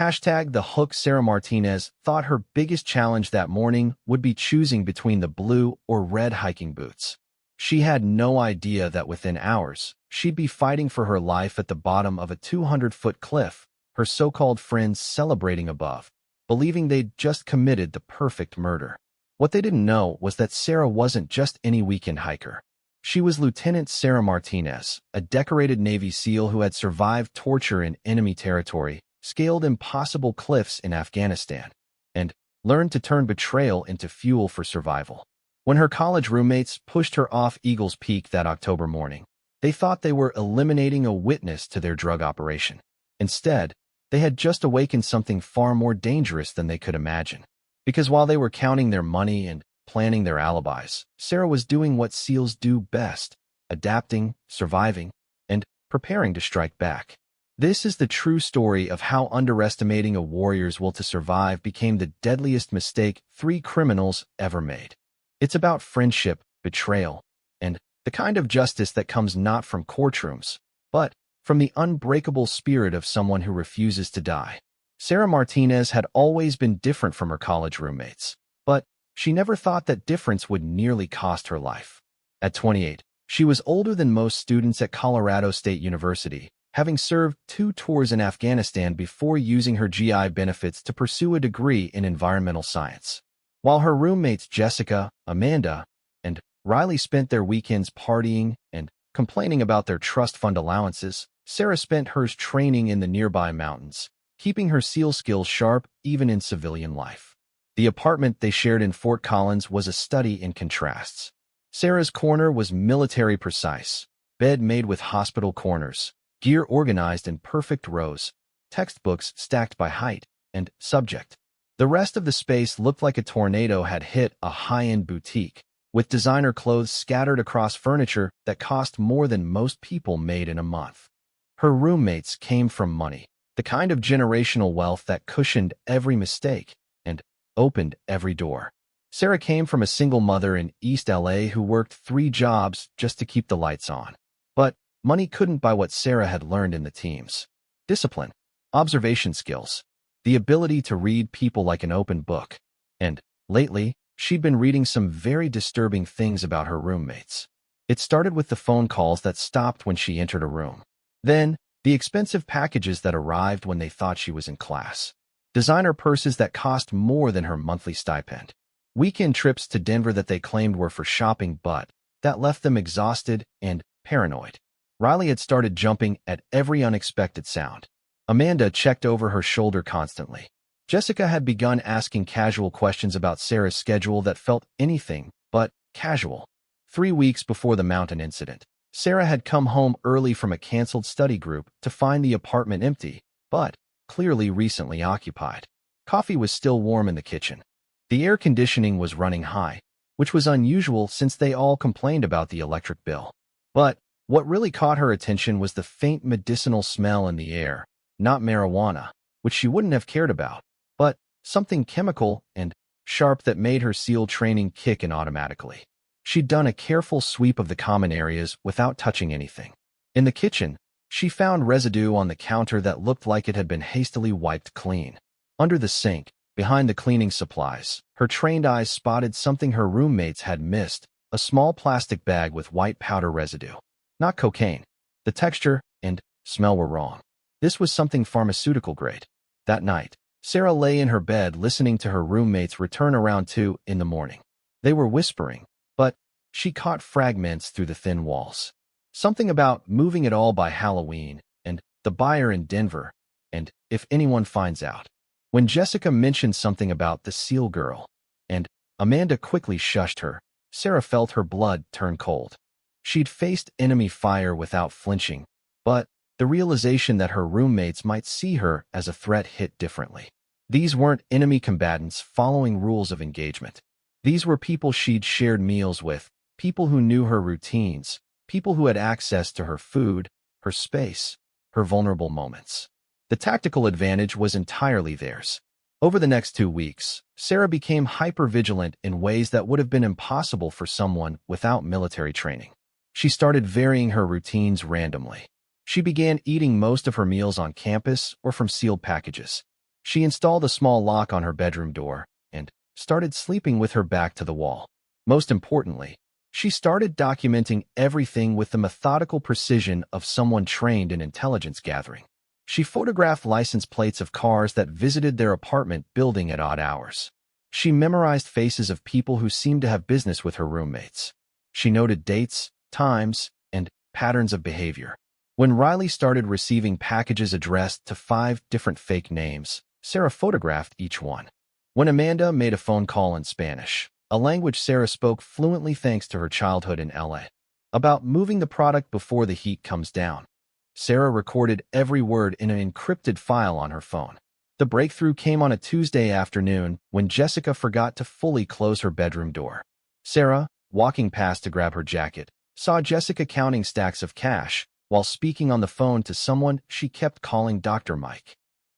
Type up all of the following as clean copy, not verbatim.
Hashtag the hook. Sarah Martinez thought her biggest challenge that morning would be choosing between the blue or red hiking boots. She had no idea that within hours, she'd be fighting for her life at the bottom of a 200-foot cliff, her so-called friends celebrating above, believing they'd just committed the perfect murder. What they didn't know was that Sarah wasn't just any weekend hiker. She was Lieutenant Sarah Martinez, a decorated Navy SEAL who had survived torture in enemy territory, scaled impossible cliffs in Afghanistan, and learned to turn betrayal into fuel for survival. When her college roommates pushed her off Eagles Peak that October morning, they thought they were eliminating a witness to their drug operation. Instead, they had just awakened something far more dangerous than they could imagine. Because while they were counting their money and planning their alibis, Sarah was doing what SEALs do best: adapting, surviving, and preparing to strike back. This is the true story of how underestimating a warrior's will to survive became the deadliest mistake 3 criminals ever made. It's about friendship, betrayal, and the kind of justice that comes not from courtrooms, but from the unbreakable spirit of someone who refuses to die. Sarah Martinez had always been different from her college roommates, but she never thought that difference would nearly cost her life. At 28, she was older than most students at Colorado State University, having served 2 tours in Afghanistan before using her GI benefits to pursue a degree in environmental science. While her roommates Jessica, Amanda, and Riley spent their weekends partying and complaining about their trust fund allowances, Sarah spent hers training in the nearby mountains, keeping her SEAL skills sharp even in civilian life. The apartment they shared in Fort Collins was a study in contrasts. Sarah's corner was military precise, bed made with hospital corners, gear organized in perfect rows, textbooks stacked by height and subject. The rest of the space looked like a tornado had hit a high-end boutique, with designer clothes scattered across furniture that cost more than most people made in a month. Her roommates came from money, the kind of generational wealth that cushioned every mistake and opened every door. Sarah came from a single mother in East LA who worked 3 jobs just to keep the lights on. But money couldn't buy what Sarah had learned in the teams: discipline, observation skills, the ability to read people like an open book. And lately, she'd been reading some very disturbing things about her roommates. It started with the phone calls that stopped when she entered a room. Then, the expensive packages that arrived when they thought she was in class. Designer purses that cost more than her monthly stipend. Weekend trips to Denver that they claimed were for shopping but that left them exhausted and paranoid. Riley had started jumping at every unexpected sound. Amanda checked over her shoulder constantly. Jessica had begun asking casual questions about Sarah's schedule that felt anything but casual. 3 weeks before the mountain incident, Sarah had come home early from a canceled study group to find the apartment empty, but clearly recently occupied. Coffee was still warm in the kitchen. The air conditioning was running high, which was unusual since they all complained about the electric bill. But what really caught her attention was the faint medicinal smell in the air, not marijuana, which she wouldn't have cared about, but something chemical and sharp that made her SEAL training kick in automatically. She'd done a careful sweep of the common areas without touching anything. In the kitchen, she found residue on the counter that looked like it had been hastily wiped clean. Under the sink, behind the cleaning supplies, her trained eyes spotted something her roommates had missed: a small plastic bag with white powder residue. Not cocaine. The texture and smell were wrong. This was something pharmaceutical grade. That night, Sarah lay in her bed listening to her roommates return around 2 in the morning. They were whispering, but she caught fragments through the thin walls. Something about moving it all by Halloween, and the buyer in Denver, and if anyone finds out. When Jessica mentioned something about the SEAL girl, and Amanda quickly shushed her, Sarah felt her blood turn cold. She'd faced enemy fire without flinching, but the realization that her roommates might see her as a threat hit differently. These weren't enemy combatants following rules of engagement. These were people she'd shared meals with, people who knew her routines, people who had access to her food, her space, her vulnerable moments. The tactical advantage was entirely theirs. Over the next 2 weeks, Sarah became hyper-vigilant in ways that would have been impossible for someone without military training. She started varying her routines randomly. She began eating most of her meals on campus or from sealed packages. She installed a small lock on her bedroom door and started sleeping with her back to the wall. Most importantly, she started documenting everything with the methodical precision of someone trained in intelligence gathering. She photographed license plates of cars that visited their apartment building at odd hours. She memorized faces of people who seemed to have business with her roommates. She noted dates, times, and patterns of behavior. When Riley started receiving packages addressed to 5 different fake names, Sarah photographed each one. When Amanda made a phone call in Spanish, a language Sarah spoke fluently thanks to her childhood in LA, about moving the product before the heat comes down, Sarah recorded every word in an encrypted file on her phone. The breakthrough came on a Tuesday afternoon when Jessica forgot to fully close her bedroom door. Sarah, walking past to grab her jacket, saw Jessica counting stacks of cash while speaking on the phone to someone she kept calling Dr. Mike.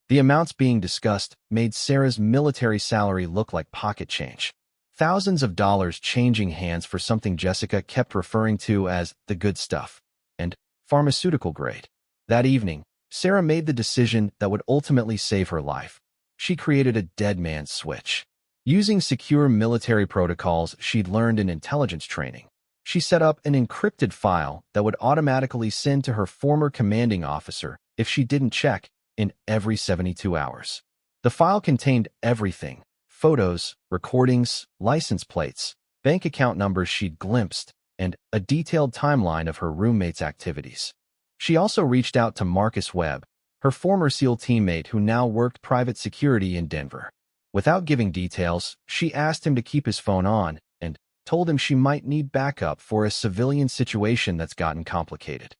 The amounts being discussed made Sarah's military salary look like pocket change. Thousands of dollars changing hands for something Jessica kept referring to as the good stuff and pharmaceutical grade. That evening, Sarah made the decision that would ultimately save her life. She created a dead man's switch. Using secure military protocols she'd learned in intelligence training, she set up an encrypted file that would automatically send to her former commanding officer if she didn't check in every 72 hours. The file contained everything: photos, recordings, license plates, bank account numbers she'd glimpsed, and a detailed timeline of her roommate's activities. She also reached out to Marcus Webb, her former SEAL teammate who now worked private security in Denver. Without giving details, she asked him to keep his phone on and told him she might need backup for a civilian situation that's gotten complicated.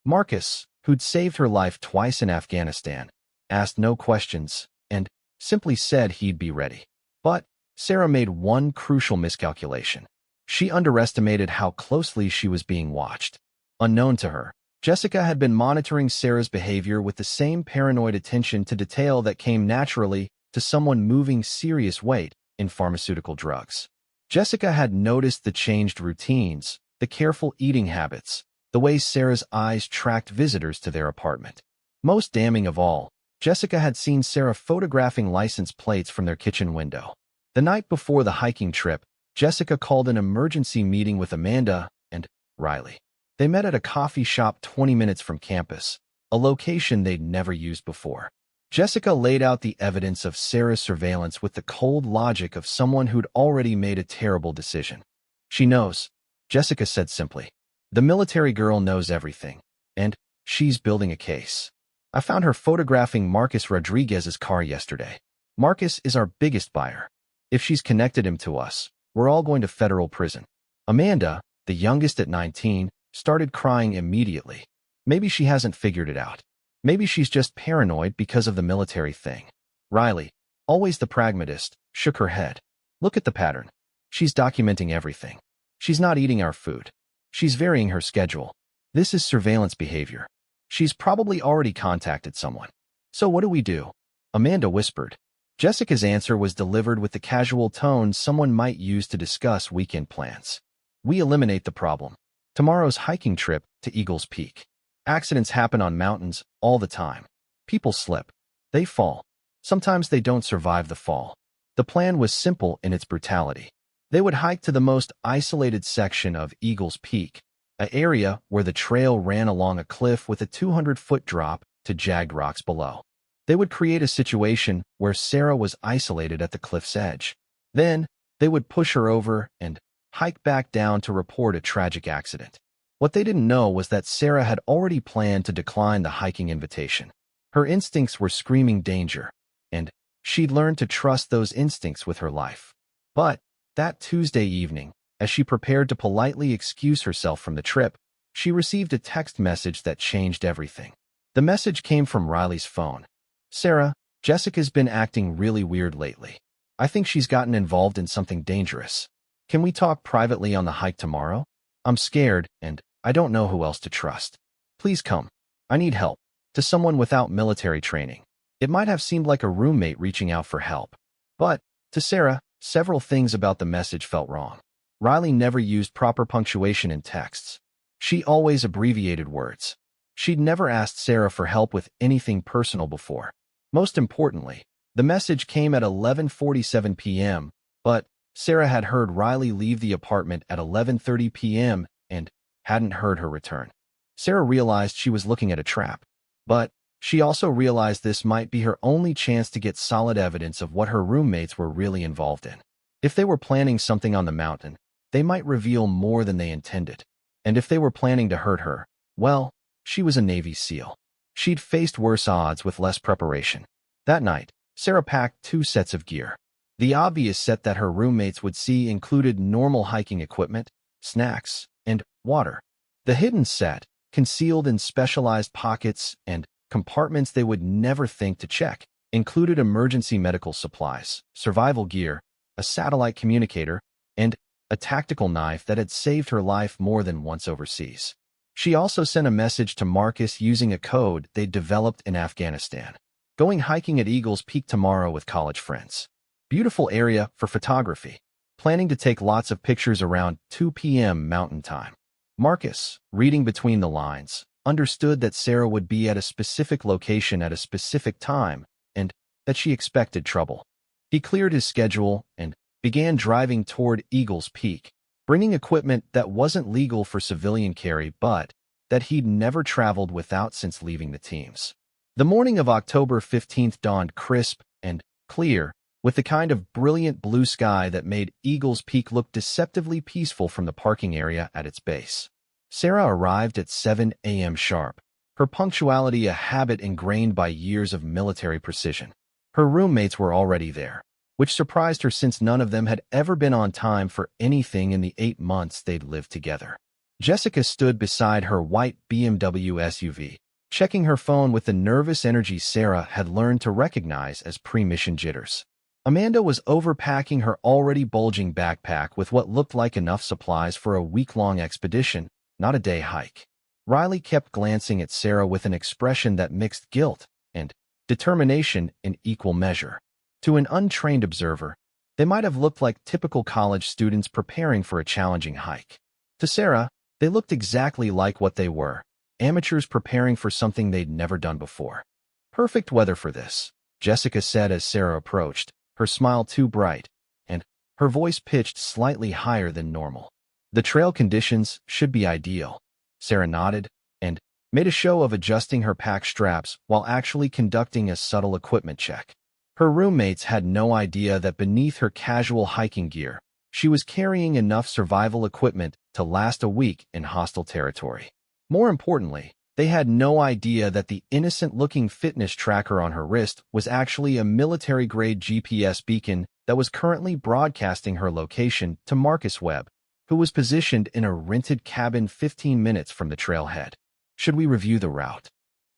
Marcus, who'd saved her life twice in Afghanistan, asked no questions and simply said he'd be ready. But Sarah made one crucial miscalculation. She underestimated how closely she was being watched. Unknown to her, Jessica had been monitoring Sarah's behavior with the same paranoid attention to detail that came naturally to someone moving serious weight in pharmaceutical drugs. Jessica had noticed the changed routines, the careful eating habits, the way Sarah's eyes tracked visitors to their apartment. Most damning of all, Jessica had seen Sarah photographing license plates from their kitchen window. The night before the hiking trip, Jessica called an emergency meeting with Amanda and Riley. They met at a coffee shop 20 minutes from campus, a location they'd never used before. Jessica laid out the evidence of Sarah's surveillance with the cold logic of someone who'd already made a terrible decision. "She knows," Jessica said simply. "The military girl knows everything, and she's building a case. I found her photographing Marcus Rodriguez's car yesterday. Marcus is our biggest buyer. If she's connected him to us, we're all going to federal prison." Amanda, the youngest at 19, started crying immediately. Maybe she hasn't figured it out. Maybe she's just paranoid because of the military thing. Riley, always the pragmatist, shook her head. "Look at the pattern. She's documenting everything. She's not eating our food. She's varying her schedule. This is surveillance behavior. She's probably already contacted someone. So what do we do?" Amanda whispered. Jessica's answer was delivered with the casual tone someone might use to discuss weekend plans. "We eliminate the problem. Tomorrow's hiking trip to Eagles Peak. Accidents happen on mountains all the time. People slip. They fall. Sometimes they don't survive the fall." The plan was simple in its brutality. They would hike to the most isolated section of Eagles Peak, an area where the trail ran along a cliff with a 200-foot drop to jagged rocks below. They would create a situation where Sarah was isolated at the cliff's edge. Then, they would push her over and hike back down to report a tragic accident. What they didn't know was that Sarah had already planned to decline the hiking invitation. Her instincts were screaming danger, and she'd learned to trust those instincts with her life. But that Tuesday evening, as she prepared to politely excuse herself from the trip, she received a text message that changed everything. The message came from Riley's phone. "Sarah, Jessica's been acting really weird lately. I think she's gotten involved in something dangerous. Can we talk privately on the hike tomorrow? I'm scared, and I don't know who else to trust. Please come. I need help." To someone without military training, it might have seemed like a roommate reaching out for help. But, to Sarah, several things about the message felt wrong. Riley never used proper punctuation in texts. She always abbreviated words. She'd never asked Sarah for help with anything personal before. Most importantly, The message came at 11:47 p.m., but Sarah had heard Riley leave the apartment at 11:30 p.m. and hadn't heard her return. Sarah realized she was looking at a trap, but she also realized this might be her only chance to get solid evidence of what her roommates were really involved in. If they were planning something on the mountain, they might reveal more than they intended. And if they were planning to hurt her, well, she was a Navy SEAL. She'd faced worse odds with less preparation. That night, Sarah packed 2 sets of gear. The obvious set that her roommates would see included normal hiking equipment, snacks, and water. The hidden set, concealed in specialized pockets and compartments they would never think to check, included emergency medical supplies, survival gear, a satellite communicator, and a tactical knife that had saved her life more than once overseas. She also sent a message to Marcus using a code they'd developed in Afghanistan. Going hiking at Eagles Peak tomorrow with college friends. Beautiful area for photography. Planning to take lots of pictures around 2 p.m. Mountain Time. Marcus, reading between the lines, understood that Sarah would be at a specific location at a specific time and that she expected trouble. He cleared his schedule and began driving toward Eagles Peak, bringing equipment that wasn't legal for civilian carry but that he'd never traveled without since leaving the teams. The morning of October 15th dawned crisp and clear, with the kind of brilliant blue sky that made Eagles Peak look deceptively peaceful from the parking area at its base. Sarah arrived at 7 a.m. sharp, her punctuality a habit ingrained by years of military precision. Her roommates were already there, which surprised her since none of them had ever been on time for anything in the 8 months they'd lived together. Jessica stood beside her white BMW SUV, checking her phone with the nervous energy Sarah had learned to recognize as pre-mission jitters. Amanda was overpacking her already bulging backpack with what looked like enough supplies for a week-long expedition, not a day hike. Riley kept glancing at Sarah with an expression that mixed guilt and determination in equal measure. To an untrained observer, they might have looked like typical college students preparing for a challenging hike. To Sarah, they looked exactly like what they were, amateurs preparing for something they'd never done before. Perfect weather for this, Jessica said as Sarah approached, her smile too bright, and her voice pitched slightly higher than normal. The trail conditions should be ideal. Sarah nodded and made a show of adjusting her pack straps while actually conducting a subtle equipment check. Her roommates had no idea that beneath her casual hiking gear, she was carrying enough survival equipment to last a week in hostile territory. More importantly, they had no idea that the innocent-looking fitness tracker on her wrist was actually a military-grade GPS beacon that was currently broadcasting her location to Marcus Webb, who was positioned in a rented cabin 15 minutes from the trailhead. Should we review the route?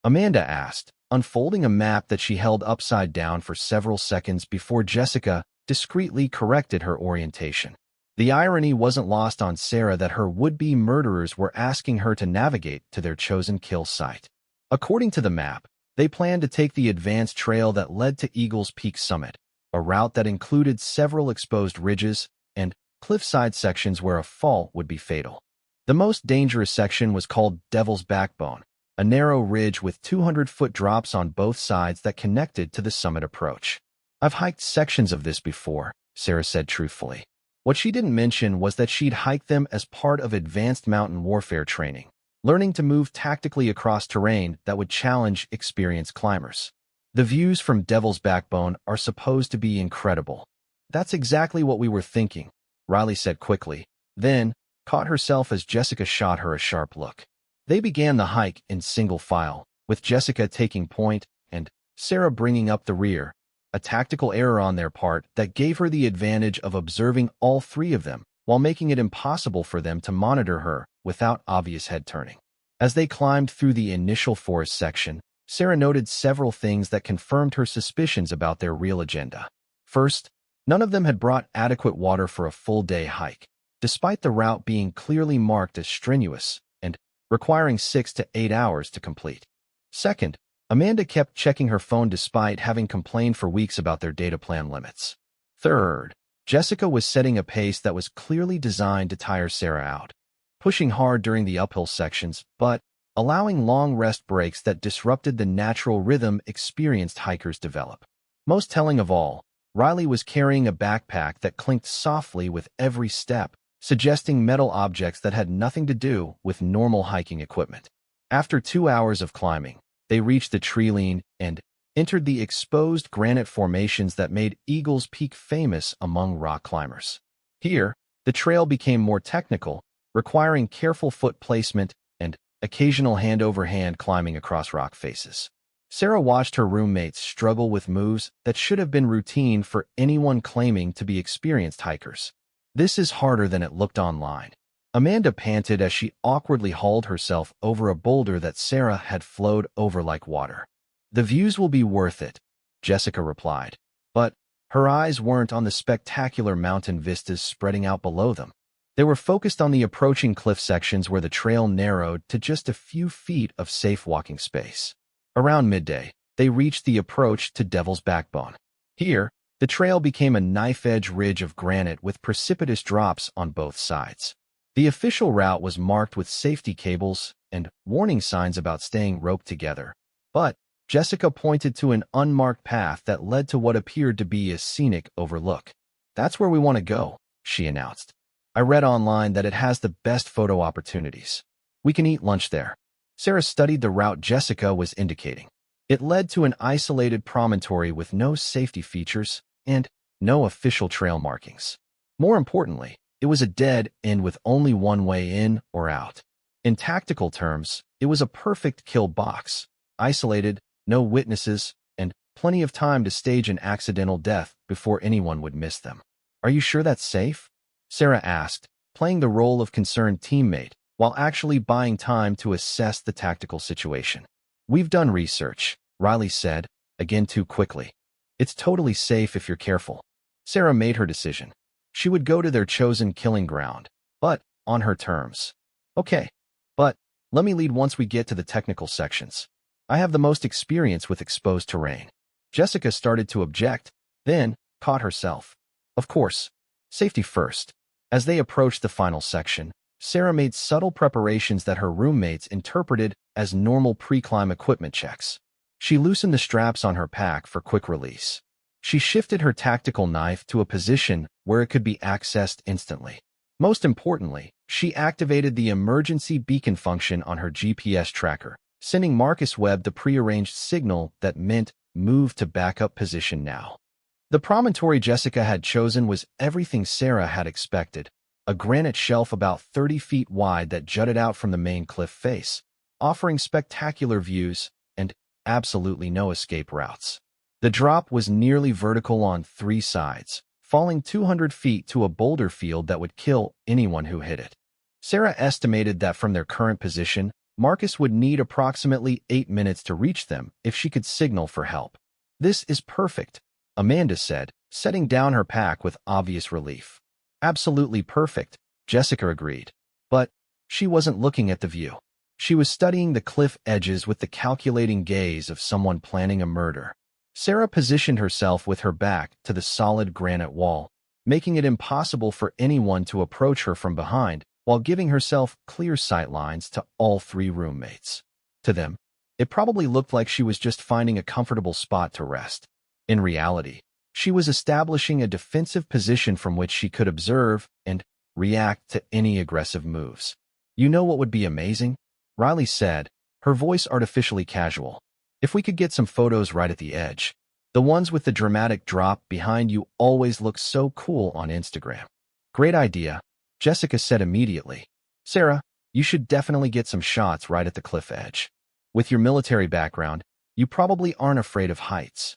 Amanda asked, unfolding a map that she held upside down for several seconds before Jessica discreetly corrected her orientation. The irony wasn't lost on Sarah that her would-be murderers were asking her to navigate to their chosen kill site. According to the map, they planned to take the advanced trail that led to Eagles Peak summit, a route that included several exposed ridges and cliffside sections where a fall would be fatal. The most dangerous section was called Devil's Backbone, a narrow ridge with 200-foot drops on both sides that connected to the summit approach. I've hiked sections of this before, Sarah said truthfully. What she didn't mention was that she'd hiked them as part of advanced mountain warfare training, learning to move tactically across terrain that would challenge experienced climbers. The views from Devil's Backbone are supposed to be incredible. That's exactly what we were thinking, Riley said quickly, then caught herself as Jessica shot her a sharp look. They began the hike in single file, with Jessica taking point and Sarah bringing up the rear, a tactical error on their part that gave her the advantage of observing all 3 of them while making it impossible for them to monitor her without obvious head-turning. As they climbed through the initial forest section, Sarah noted several things that confirmed her suspicions about their real agenda. First, none of them had brought adequate water for a full-day hike, despite the route being clearly marked as strenuous and requiring 6 to 8 hours to complete. Second, Amanda kept checking her phone despite having complained for weeks about their data plan limits. Third, Jessica was setting a pace that was clearly designed to tire Sarah out, pushing hard during the uphill sections, but allowing long rest breaks that disrupted the natural rhythm experienced hikers develop. Most telling of all, Riley was carrying a backpack that clinked softly with every step, suggesting metal objects that had nothing to do with normal hiking equipment. After 2 hours of climbing, they reached the tree line and entered the exposed granite formations that made Eagles Peak famous among rock climbers. Here, the trail became more technical, requiring careful foot placement and occasional hand-over-hand climbing across rock faces. Sarah watched her roommates struggle with moves that should have been routine for anyone claiming to be experienced hikers. "This is harder than it looked online." Amanda panted as she awkwardly hauled herself over a boulder that Sarah had flowed over like water. "The views will be worth it," Jessica replied. But her eyes weren't on the spectacular mountain vistas spreading out below them. They were focused on the approaching cliff sections where the trail narrowed to just a few feet of safe walking space. Around midday, they reached the approach to Devil's Backbone. Here, the trail became a knife-edge ridge of granite with precipitous drops on both sides. The official route was marked with safety cables and warning signs about staying roped together. But Jessica pointed to an unmarked path that led to what appeared to be a scenic overlook. "That's where we want to go," she announced. "I read online that it has the best photo opportunities. We can eat lunch there." Sarah studied the route Jessica was indicating. It led to an isolated promontory with no safety features and no official trail markings. More importantly, it was a dead end with only one way in or out. In tactical terms, it was a perfect kill box, isolated, no witnesses, and plenty of time to stage an accidental death before anyone would miss them. "Are you sure that's safe?" Sarah asked, playing the role of concerned teammate, while actually buying time to assess the tactical situation. "We've done research," Riley said, again too quickly. "It's totally safe if you're careful." Sarah made her decision. She would go to their chosen killing ground, but on her terms. "Okay, but let me lead once we get to the technical sections. I have the most experience with exposed terrain." Jessica started to object, then caught herself. Of course, safety first. As they approached the final section, Sarah made subtle preparations that her roommates interpreted as normal pre-climb equipment checks. She loosened the straps on her pack for quick release. She shifted her tactical knife to a position where it could be accessed instantly. Most importantly, she activated the emergency beacon function on her GPS tracker, sending Marcus Webb the prearranged signal that meant move to backup position now. The promontory Jessica had chosen was everything Sarah had expected. A granite shelf about 30 feet wide that jutted out from the main cliff face, offering spectacular views and absolutely no escape routes. The drop was nearly vertical on 3 sides, falling 200 feet to a boulder field that would kill anyone who hit it. Sarah estimated that from their current position, Marcus would need approximately 8 minutes to reach them if she could signal for help. "This is perfect," Amanda said, setting down her pack with obvious relief. "Absolutely perfect," Jessica agreed. But she wasn't looking at the view. She was studying the cliff edges with the calculating gaze of someone planning a murder. Sarah positioned herself with her back to the solid granite wall, making it impossible for anyone to approach her from behind, while giving herself clear sight lines to all 3 roommates. To them, it probably looked like she was just finding a comfortable spot to rest. In reality, she was establishing a defensive position from which she could observe and react to any aggressive moves. "You know what would be amazing?" Riley said, her voice artificially casual. "If we could get some photos right at the edge. The ones with the dramatic drop behind you always look so cool on Instagram." "Great idea," Jessica said immediately. "Sarah, you should definitely get some shots right at the cliff edge. With your military background, you probably aren't afraid of heights."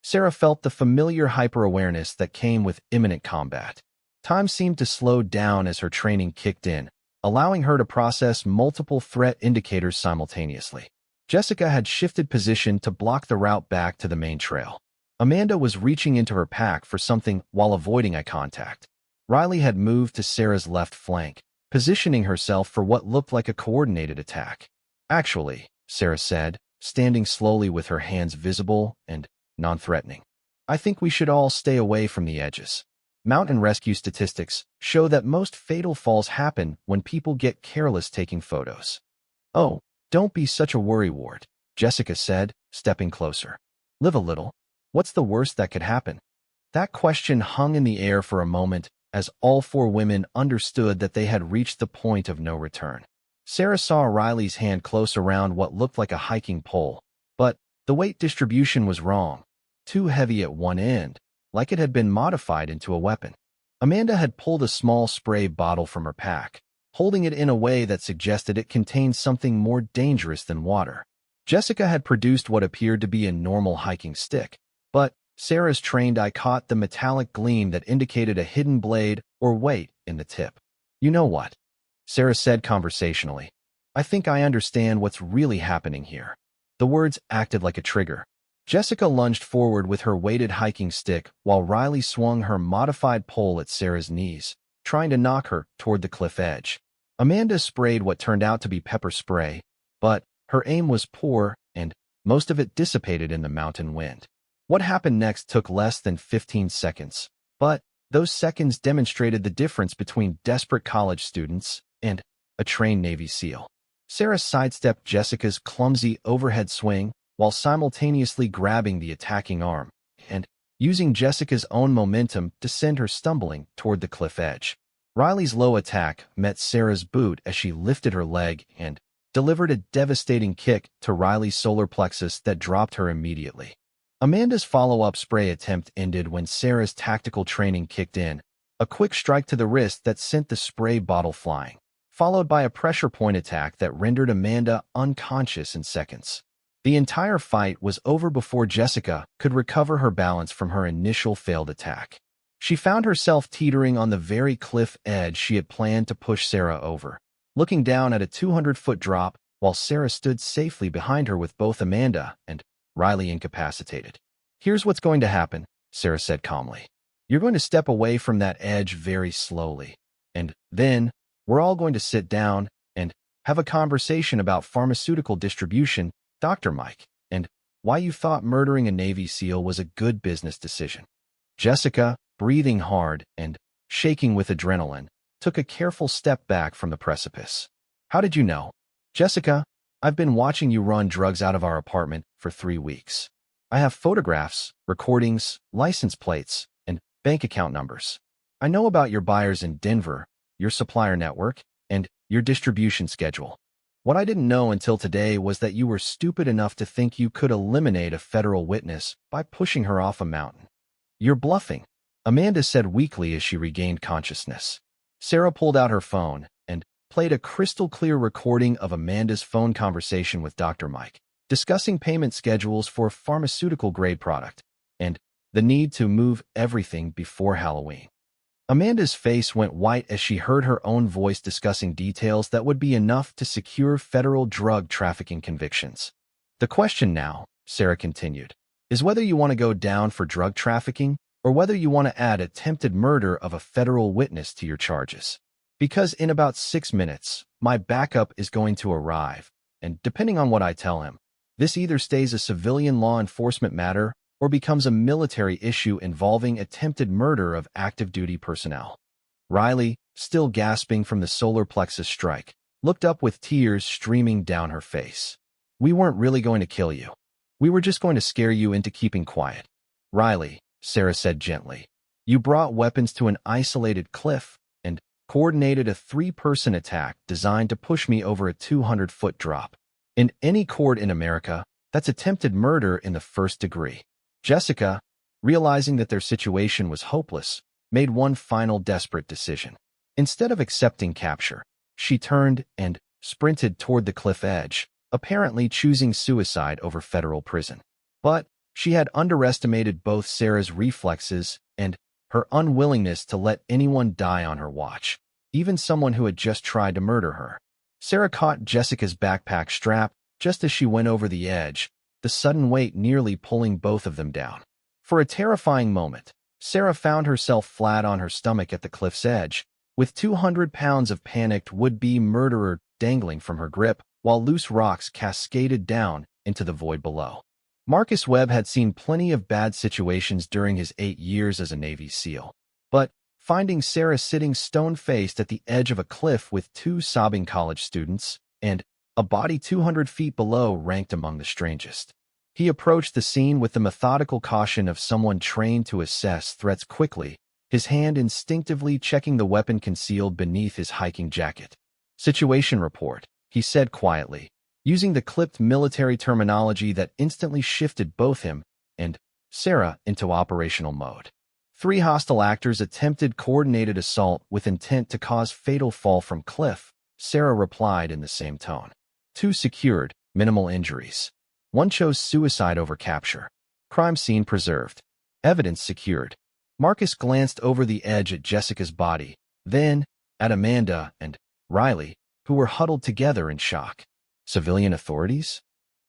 Sarah felt the familiar hyper-awareness that came with imminent combat. Time seemed to slow down as her training kicked in, allowing her to process multiple threat indicators simultaneously. Jessica had shifted position to block the route back to the main trail. Amanda was reaching into her pack for something while avoiding eye contact. Riley had moved to Sarah's left flank, positioning herself for what looked like a coordinated attack. "Actually," Sarah said, standing slowly with her hands visible and non-threatening, "I think we should all stay away from the edges. Mountain rescue statistics show that most fatal falls happen when people get careless taking photos." "Oh, don't be such a worrywart," Jessica said, stepping closer. "Live a little." What's the worst that could happen? That question hung in the air for a moment as all four women understood that they had reached the point of no return. Sarah saw Riley's hand close around what looked like a hiking pole, but the weight distribution was wrong, too heavy at one end, like it had been modified into a weapon. Amanda had pulled a small spray bottle from her pack, holding it in a way that suggested it contained something more dangerous than water. Jessica had produced what appeared to be a normal hiking stick, but Sarah's trained eye caught the metallic gleam that indicated a hidden blade or weight in the tip. "You know what?" Sarah said conversationally. "I think I understand what's really happening here." The words acted like a trigger. Jessica lunged forward with her weighted hiking stick while Riley swung her modified pole at Sarah's knees, trying to knock her toward the cliff edge. Amanda sprayed what turned out to be pepper spray, but her aim was poor and most of it dissipated in the mountain wind. What happened next took less than 15 seconds, but those seconds demonstrated the difference between desperate college students and a trained Navy SEAL. Sarah sidestepped Jessica's clumsy overhead swing while simultaneously grabbing the attacking arm and using Jessica's own momentum to send her stumbling toward the cliff edge. Riley's low attack met Sarah's boot as she lifted her leg and delivered a devastating kick to Riley's solar plexus that dropped her immediately. Amanda's follow-up spray attempt ended when Sarah's tactical training kicked in, a quick strike to the wrist that sent the spray bottle flying, followed by a pressure point attack that rendered Amanda unconscious in seconds. The entire fight was over before Jessica could recover her balance from her initial failed attack. She found herself teetering on the very cliff edge she had planned to push Sarah over, looking down at a 200-foot drop while Sarah stood safely behind her with both Amanda and Riley incapacitated. "Here's what's going to happen," Sarah said calmly. "You're going to step away from that edge very slowly, and then we're all going to sit down and have a conversation about pharmaceutical distribution, Dr. Mike, and why you thought murdering a Navy SEAL was a good business decision." Jessica, breathing hard and shaking with adrenaline, took a careful step back from the precipice. "How did you know?" "Jessica, I've been watching you run drugs out of our apartment for 3 weeks. I have photographs, recordings, license plates, and bank account numbers. I know about your buyers in Denver, your supplier network, and your distribution schedule. What I didn't know until today was that you were stupid enough to think you could eliminate a federal witness by pushing her off a mountain. You're bluffing," Amanda said weakly as she regained consciousness. Sarah pulled out her phone and played a crystal-clear recording of Amanda's phone conversation with Dr. Mike, discussing payment schedules for a pharmaceutical-grade product and the need to move everything before Halloween. Amanda's face went white as she heard her own voice discussing details that would be enough to secure federal drug trafficking convictions. "The question now," Sarah continued, "is whether you want to go down for drug trafficking or whether you want to add attempted murder of a federal witness to your charges. Because in about 6 minutes, my backup is going to arrive, and depending on what I tell him, this either stays a civilian law enforcement matter or becomes a military issue involving attempted murder of active-duty personnel." Riley, still gasping from the solar plexus strike, looked up with tears streaming down her face. "We weren't really going to kill you. We were just going to scare you into keeping quiet." "Riley," Sarah said gently, "you brought weapons to an isolated cliff and coordinated a 3-person attack designed to push me over a 200-foot drop. In any court in America, that's attempted murder in the first degree." Jessica, realizing that their situation was hopeless, made one final desperate decision. Instead of accepting capture, she turned and sprinted toward the cliff edge, apparently choosing suicide over federal prison. But she had underestimated both Sarah's reflexes and her unwillingness to let anyone die on her watch, even someone who had just tried to murder her. Sarah caught Jessica's backpack strap just as she went over the edge, the sudden weight nearly pulling both of them down. For a terrifying moment, Sarah found herself flat on her stomach at the cliff's edge, with 200 pounds of panicked would-be murderer dangling from her grip, while loose rocks cascaded down into the void below. Marcus Webb had seen plenty of bad situations during his 8 years as a Navy SEAL, but finding Sarah sitting stone-faced at the edge of a cliff with 2 sobbing college students and a body 200 feet below ranked among the strangest. He approached the scene with the methodical caution of someone trained to assess threats quickly, his hand instinctively checking the weapon concealed beneath his hiking jacket. "Situation report," he said quietly, using the clipped military terminology that instantly shifted both him and Sarah into operational mode. 3 hostile actors attempted coordinated assault with intent to cause fatal fall from cliff, Sarah replied in the same tone. 2 secured, minimal injuries. 1 chose suicide over capture. Crime scene preserved. Evidence secured. Marcus glanced over the edge at Jessica's body, then at Amanda and Riley, who were huddled together in shock. Civilian authorities?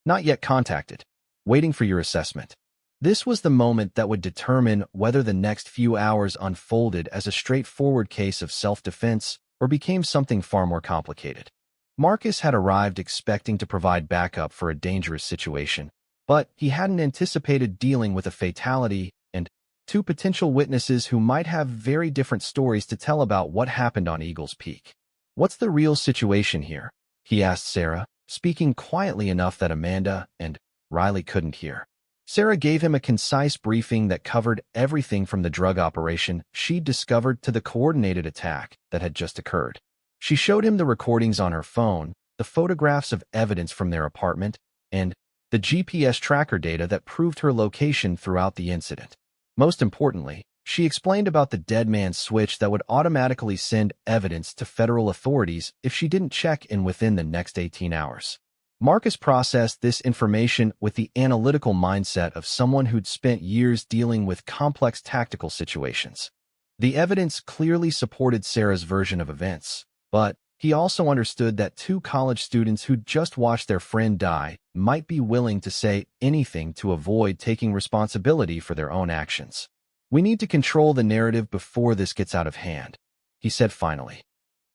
Not yet contacted. Waiting for your assessment. This was the moment that would determine whether the next few hours unfolded as a straightforward case of self-defense or became something far more complicated. Marcus had arrived expecting to provide backup for a dangerous situation, but he hadn't anticipated dealing with a fatality and 2 potential witnesses who might have very different stories to tell about what happened on Eagles Peak. "What's the real situation here?" he asked Sarah, speaking quietly enough that Amanda and Riley couldn't hear. Sarah gave him a concise briefing that covered everything from the drug operation she'd discovered to the coordinated attack that had just occurred. She showed him the recordings on her phone, the photographs of evidence from their apartment, and the GPS tracker data that proved her location throughout the incident. Most importantly, she explained about the dead man's switch that would automatically send evidence to federal authorities if she didn't check in within the next 18 hours. Marcus processed this information with the analytical mindset of someone who'd spent years dealing with complex tactical situations. The evidence clearly supported Sarah's version of events, but he also understood that 2 college students who'd just watched their friend die might be willing to say anything to avoid taking responsibility for their own actions. "We need to control the narrative before this gets out of hand," he said finally.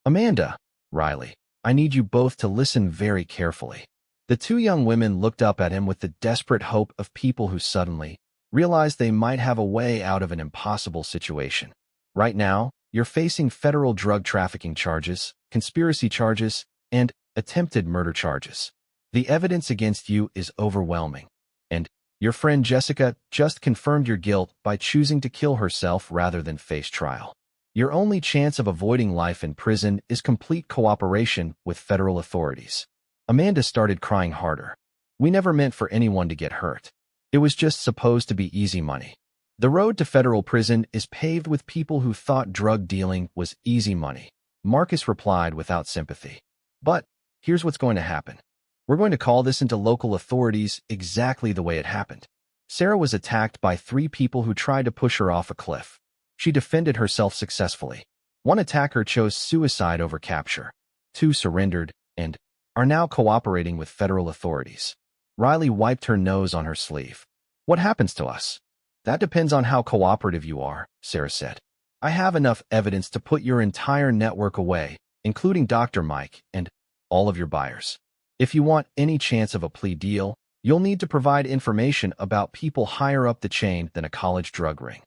"Amanda, Riley, I need you both to listen very carefully." The 2 young women looked up at him with the desperate hope of people who suddenly realized they might have a way out of an impossible situation. "Right now, you're facing federal drug trafficking charges, conspiracy charges, and attempted murder charges. The evidence against you is overwhelming, and your friend Jessica just confirmed your guilt by choosing to kill herself rather than face trial. Your only chance of avoiding life in prison is complete cooperation with federal authorities." Amanda started crying harder. "We never meant for anyone to get hurt. It was just supposed to be easy money. The road to federal prison is paved with people who thought drug dealing was easy money," Marcus replied without sympathy. "But here's what's going to happen. We're going to call this into local authorities exactly the way it happened. Sarah was attacked by 3 people who tried to push her off a cliff. She defended herself successfully. 1 attacker chose suicide over capture. 2 surrendered and are now cooperating with federal authorities." Riley wiped her nose on her sleeve. "What happens to us?" "That depends on how cooperative you are," Sarah said. "I have enough evidence to put your entire network away, including Dr. Mike and all of your buyers. If you want any chance of a plea deal, you'll need to provide information about people higher up the chain than a college drug ring."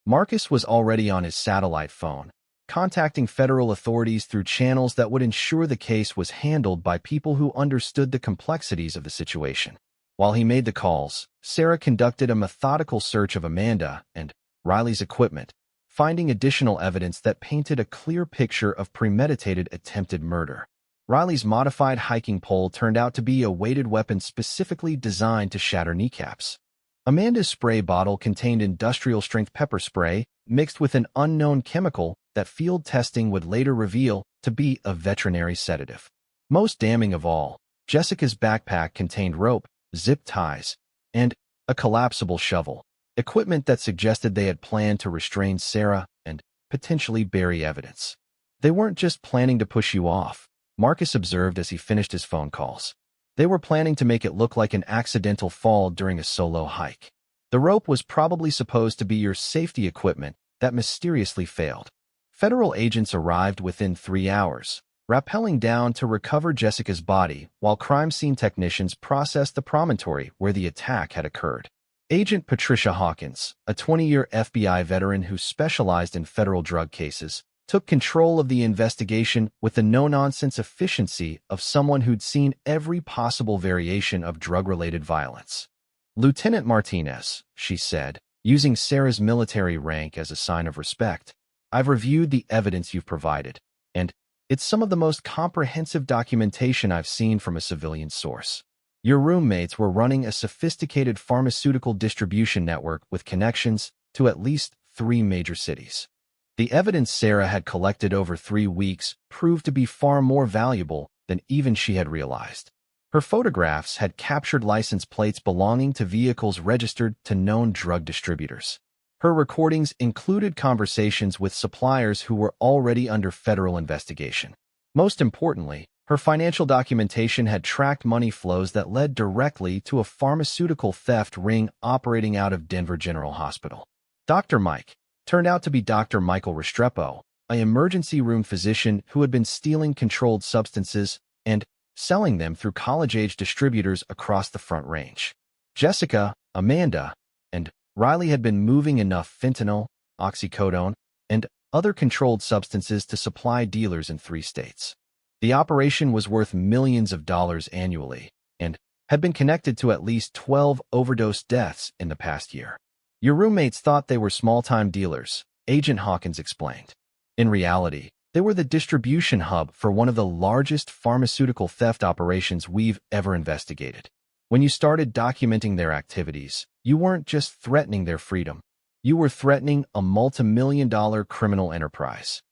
Marcus was already on his satellite phone, contacting federal authorities through channels that would ensure the case was handled by people who understood the complexities of the situation. While he made the calls, Sarah conducted a methodical search of Amanda and Riley's equipment, finding additional evidence that painted a clear picture of premeditated attempted murder. Riley's modified hiking pole turned out to be a weighted weapon specifically designed to shatter kneecaps. Amanda's spray bottle contained industrial-strength pepper spray mixed with an unknown chemical that field testing would later reveal to be a veterinary sedative. Most damning of all, Jessica's backpack contained rope, zip ties, and a collapsible shovel, equipment that suggested they had planned to restrain Sarah and potentially bury evidence. "They weren't just planning to push you off," Marcus observed as he finished his phone calls. "They were planning to make it look like an accidental fall during a solo hike. The rope was probably supposed to be your safety equipment that mysteriously failed." Federal agents arrived within 3 hours, rappelling down to recover Jessica's body while crime scene technicians processed the promontory where the attack had occurred. Agent Patricia Hawkins, a 20-year FBI veteran who specialized in federal drug cases, took control of the investigation with the no-nonsense efficiency of someone who'd seen every possible variation of drug-related violence. "Lieutenant Martinez," she said, using Sarah's military rank as a sign of respect, "I've reviewed the evidence you've provided, and it's some of the most comprehensive documentation I've seen from a civilian source. Your roommates were running a sophisticated pharmaceutical distribution network with connections to at least 3 major cities. The evidence Sarah had collected over 3 weeks proved to be far more valuable than even she had realized. Her photographs had captured license plates belonging to vehicles registered to known drug distributors. Her recordings included conversations with suppliers who were already under federal investigation. Most importantly, her financial documentation had tracked money flows that led directly to a pharmaceutical theft ring operating out of Denver General Hospital. Dr. Mike turned out to be Dr. Michael Restrepo, an emergency room physician who had been stealing controlled substances and selling them through college-age distributors across the Front Range. Jessica, Amanda, and Riley had been moving enough fentanyl, oxycodone, and other controlled substances to supply dealers in 3 states. The operation was worth millions of dollars annually and had been connected to at least 12 overdose deaths in the past year. Your roommates thought they were small-time dealers, Agent Hawkins explained. In reality, they were the distribution hub for one of the largest pharmaceutical theft operations we've ever investigated. When you started documenting their activities, you weren't just threatening their freedom. You were threatening a multi-million-dollar criminal enterprise.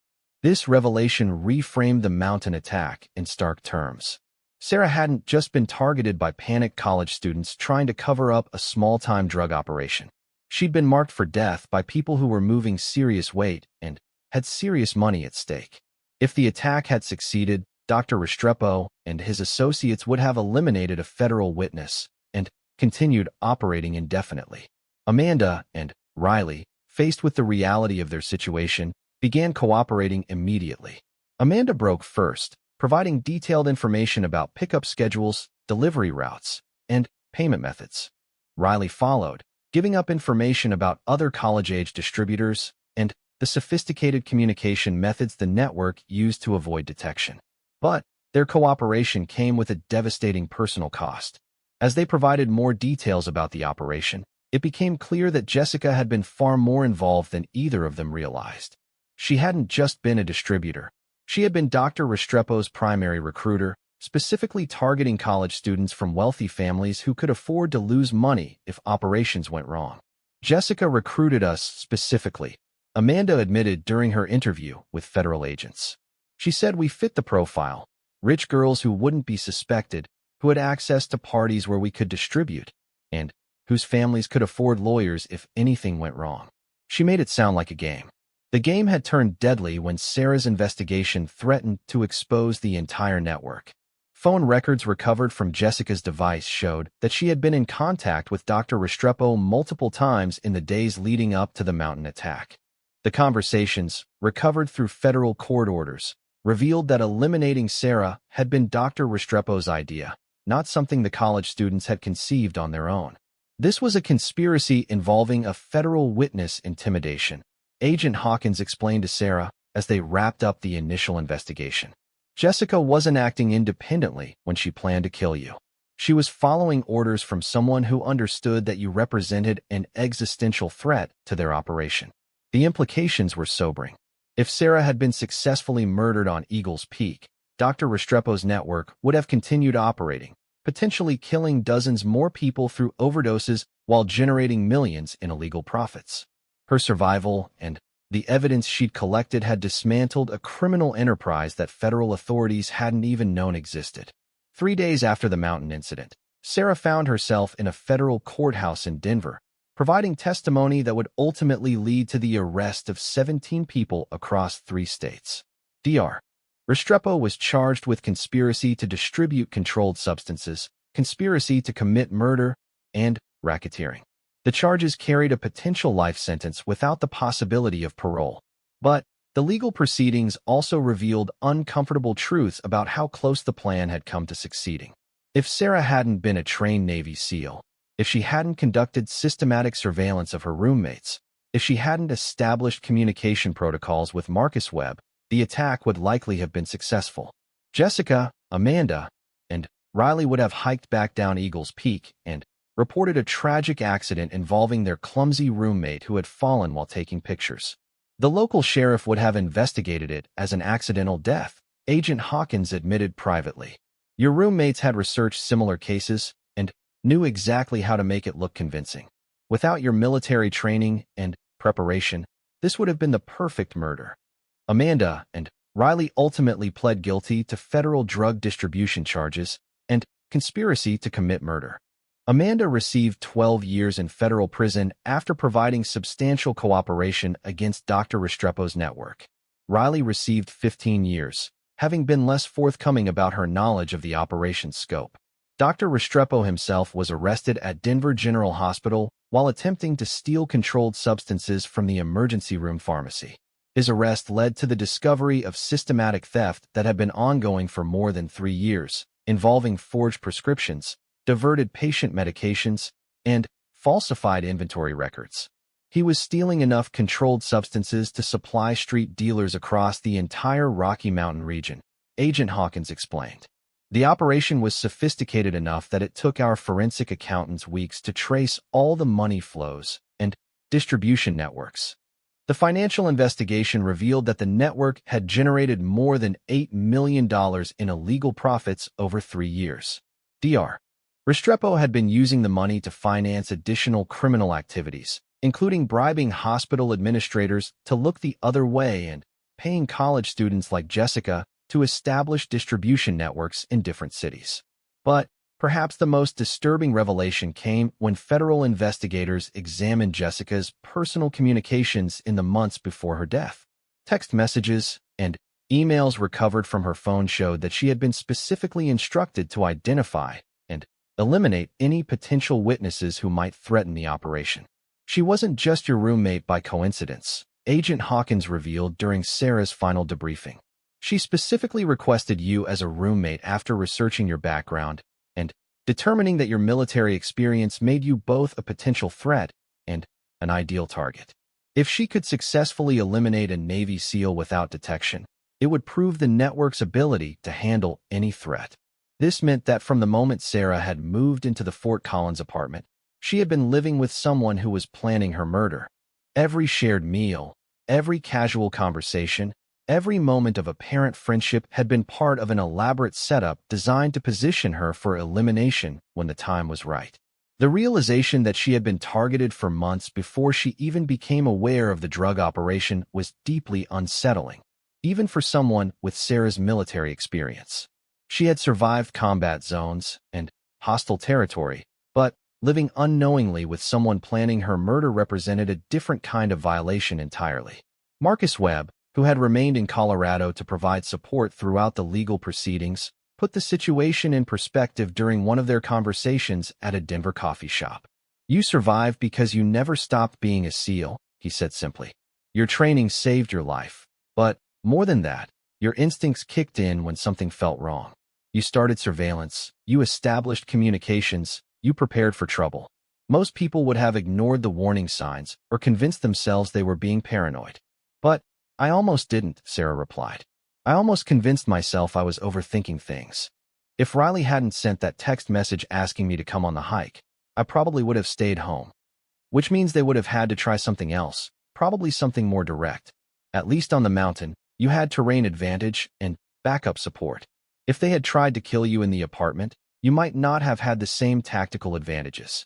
This revelation reframed the Mountain attack in stark terms. Sarah hadn't just been targeted by panicked college students trying to cover up a small-time drug operation. She'd been marked for death by people who were moving serious weight and had serious money at stake. If the attack had succeeded, Dr. Restrepo and his associates would have eliminated a federal witness and continued operating indefinitely. Amanda and Riley, faced with the reality of their situation, began cooperating immediately. Amanda broke first, providing detailed information about pickup schedules, delivery routes, and payment methods. Riley followed, giving up information about other college-age distributors and the sophisticated communication methods the network used to avoid detection. But their cooperation came with a devastating personal cost. As they provided more details about the operation, it became clear that Jessica had been far more involved than either of them realized. She hadn't just been a distributor. She had been Dr. Restrepo's primary recruiter, specifically targeting college students from wealthy families who could afford to lose money if operations went wrong. "Jessica recruited us specifically," Amanda admitted during her interview with federal agents. "She said we fit the profile, rich girls who wouldn't be suspected, who had access to parties where we could distribute, and whose families could afford lawyers if anything went wrong." She made it sound like a game. The game had turned deadly when Sarah's investigation threatened to expose the entire network. Phone records recovered from Jessica's device showed that she had been in contact with Dr. Restrepo multiple times in the days leading up to the Mountain attack. The conversations, recovered through federal court orders, revealed that eliminating Sarah had been Dr. Restrepo's idea, not something the college students had conceived on their own. This was a conspiracy involving a federal witness intimidation, Agent Hawkins explained to Sarah as they wrapped up the initial investigation. "Jessica wasn't acting independently when she planned to kill you. She was following orders from someone who understood that you represented an existential threat to their operation." The implications were sobering. If Sarah had been successfully murdered on Eagles Peak, Dr. Restrepo's network would have continued operating, potentially killing dozens more people through overdoses while generating millions in illegal profits. Her survival and the evidence she'd collected had dismantled a criminal enterprise that federal authorities hadn't even known existed. 3 days after the Mountain incident, Sarah found herself in a federal courthouse in Denver, providing testimony that would ultimately lead to the arrest of 17 people across 3 states. Dr. Restrepo was charged with conspiracy to distribute controlled substances, conspiracy to commit murder, and racketeering. The charges carried a potential life sentence without the possibility of parole. But the legal proceedings also revealed uncomfortable truths about how close the plan had come to succeeding. If Sarah hadn't been a trained Navy SEAL, if she hadn't conducted systematic surveillance of her roommates, if she hadn't established communication protocols with Marcus Webb, the attack would likely have been successful. Jessica, Amanda, and Riley would have hiked back down Eagles Peak and reported a tragic accident involving their clumsy roommate who had fallen while taking pictures. The local sheriff would have investigated it as an accidental death, Agent Hawkins admitted privately. Your roommates had researched similar cases and knew exactly how to make it look convincing. Without your military training and preparation, this would have been the perfect murder. Amanda and Riley ultimately pled guilty to federal drug distribution charges and conspiracy to commit murder. Amanda received 12 years in federal prison after providing substantial cooperation against Dr. Restrepo's network. Riley received 15 years, having been less forthcoming about her knowledge of the operation's scope. Dr. Restrepo himself was arrested at Denver General Hospital while attempting to steal controlled substances from the emergency room pharmacy. His arrest led to the discovery of systematic theft that had been ongoing for more than 3 years, involving forged prescriptions, diverted patient medications, and falsified inventory records. He was stealing enough controlled substances to supply street dealers across the entire Rocky Mountain region, Agent Hawkins explained. The operation was sophisticated enough that it took our forensic accountants weeks to trace all the money flows and distribution networks. The financial investigation revealed that the network had generated more than $8 million in illegal profits over 3 years. Dr. Restrepo had been using the money to finance additional criminal activities, including bribing hospital administrators to look the other way and paying college students like Jessica to establish distribution networks in different cities. But perhaps the most disturbing revelation came when federal investigators examined Jessica's personal communications in the months before her death. Text messages and emails recovered from her phone showed that she had been specifically instructed to identify and eliminate any potential witnesses who might threaten the operation. She wasn't just your roommate by coincidence, Agent Hawkins revealed during Sarah's final debriefing. She specifically requested you as a roommate after researching your background and determining that your military experience made you both a potential threat and an ideal target. If she could successfully eliminate a Navy SEAL without detection, it would prove the network's ability to handle any threat. This meant that from the moment Sarah had moved into the Fort Collins apartment, she had been living with someone who was planning her murder. Every shared meal, every casual conversation, every moment of apparent friendship had been part of an elaborate setup designed to position her for elimination when the time was right. The realization that she had been targeted for months before she even became aware of the drug operation was deeply unsettling, even for someone with Sarah's military experience. She had survived combat zones and hostile territory, but living unknowingly with someone planning her murder represented a different kind of violation entirely. Marcus Webb, who had remained in Colorado to provide support throughout the legal proceedings, put the situation in perspective during one of their conversations at a Denver coffee shop. You survived because you never stopped being a SEAL, he said simply. Your training saved your life. But, more than that, your instincts kicked in when something felt wrong. You started surveillance, you established communications, you prepared for trouble. Most people would have ignored the warning signs or convinced themselves they were being paranoid. But I almost didn't, Sarah replied. I almost convinced myself I was overthinking things. If Riley hadn't sent that text message asking me to come on the hike, I probably would have stayed home. Which means they would have had to try something else, probably something more direct. At least on the mountain, you had terrain advantage and backup support. If they had tried to kill you in the apartment, you might not have had the same tactical advantages.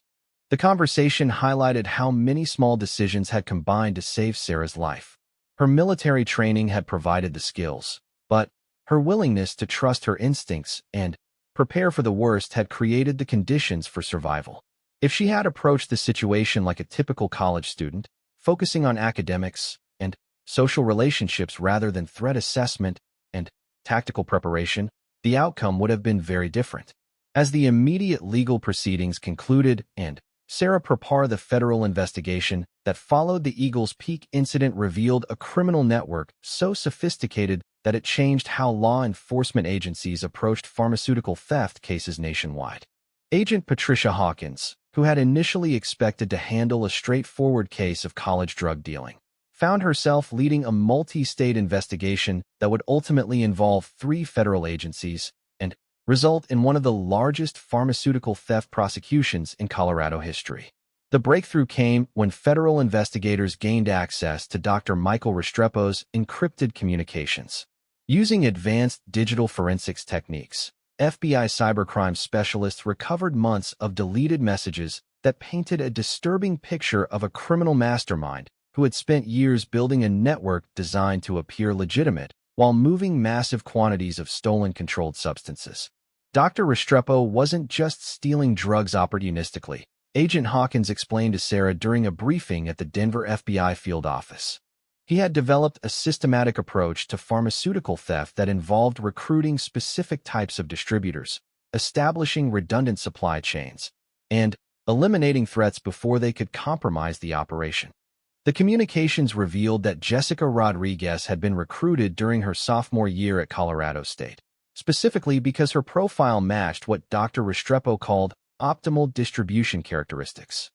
The conversation highlighted how many small decisions had combined to save Sarah's life. Her military training had provided the skills, but her willingness to trust her instincts and prepare for the worst had created the conditions for survival. If she had approached the situation like a typical college student, focusing on academics and social relationships rather than threat assessment and tactical preparation, the outcome would have been very different. As the immediate legal proceedings concluded and Sarah prepared the federal investigation that followed the Eagles Peak incident revealed a criminal network so sophisticated that it changed how law enforcement agencies approached pharmaceutical theft cases nationwide. Agent Patricia Hawkins, who had initially expected to handle a straightforward case of college drug dealing, found herself leading a multi-state investigation that would ultimately involve 3 federal agencies and result in one of the largest pharmaceutical theft prosecutions in Colorado history. The breakthrough came when federal investigators gained access to Dr. Michael Restrepo's encrypted communications. Using advanced digital forensics techniques, FBI cybercrime specialists recovered months of deleted messages that painted a disturbing picture of a criminal mastermind who had spent years building a network designed to appear legitimate while moving massive quantities of stolen controlled substances. Dr. Restrepo wasn't just stealing drugs opportunistically, Agent Hawkins explained to Sarah during a briefing at the Denver FBI field office. He had developed a systematic approach to pharmaceutical theft that involved recruiting specific types of distributors, establishing redundant supply chains, and eliminating threats before they could compromise the operation. The communications revealed that Jessica Rodriguez had been recruited during her sophomore year at Colorado State, specifically because her profile matched what Dr. Restrepo called optimal distribution characteristics.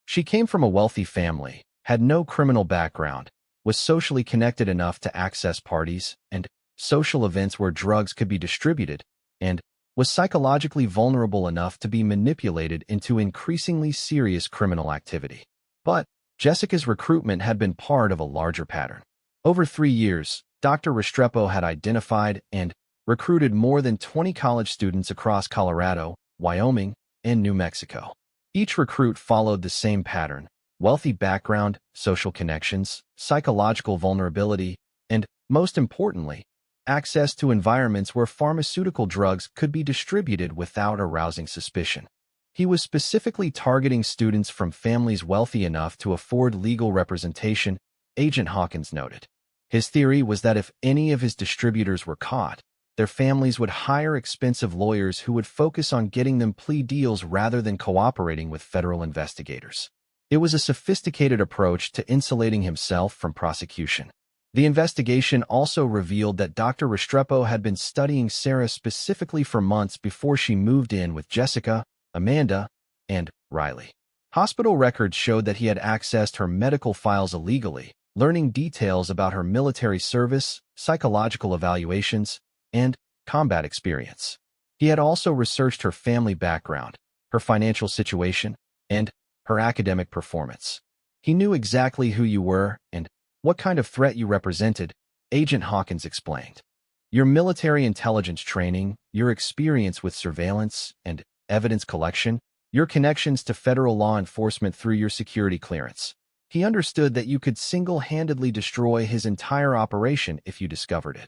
She came from a wealthy family, had no criminal background, was socially connected enough to access parties and social events where drugs could be distributed, and was psychologically vulnerable enough to be manipulated into increasingly serious criminal activity. But Jessica's recruitment had been part of a larger pattern. Over 3 years, Dr. Restrepo had identified and recruited more than 20 college students across Colorado, Wyoming, and New Mexico. Each recruit followed the same pattern: wealthy background, social connections, psychological vulnerability, and, most importantly, access to environments where pharmaceutical drugs could be distributed without arousing suspicion. He was specifically targeting students from families wealthy enough to afford legal representation, Agent Hawkins noted. His theory was that if any of his distributors were caught, their families would hire expensive lawyers who would focus on getting them plea deals rather than cooperating with federal investigators. It was a sophisticated approach to insulating himself from prosecution. The investigation also revealed that Dr. Restrepo had been studying Sarah specifically for months before she moved in with Jessica, Amanda, and Riley. Hospital records showed that he had accessed her medical files illegally, learning details about her military service, psychological evaluations, and combat experience. He had also researched her family background, her financial situation, and her academic performance. He knew exactly who you were and what kind of threat you represented, Agent Hawkins explained. Your military intelligence training, your experience with surveillance and evidence collection, your connections to federal law enforcement through your security clearance. He understood that you could single-handedly destroy his entire operation if you discovered it.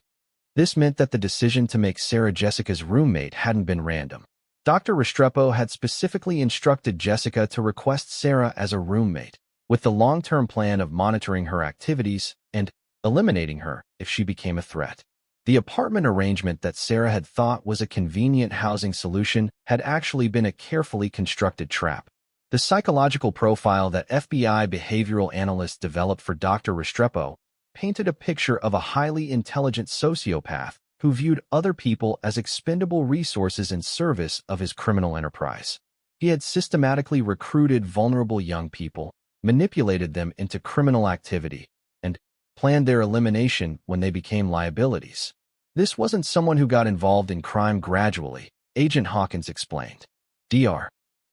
This meant that the decision to make Sarah Jessica's roommate hadn't been random. Dr. Restrepo had specifically instructed Jessica to request Sarah as a roommate, with the long-term plan of monitoring her activities and eliminating her if she became a threat. The apartment arrangement that Sarah had thought was a convenient housing solution had actually been a carefully constructed trap. The psychological profile that FBI behavioral analysts developed for Dr. Restrepo painted a picture of a highly intelligent sociopath who viewed other people as expendable resources in service of his criminal enterprise. He had systematically recruited vulnerable young people, manipulated them into criminal activity, and planned their elimination when they became liabilities. This wasn't someone who got involved in crime gradually, Agent Hawkins explained. Dr.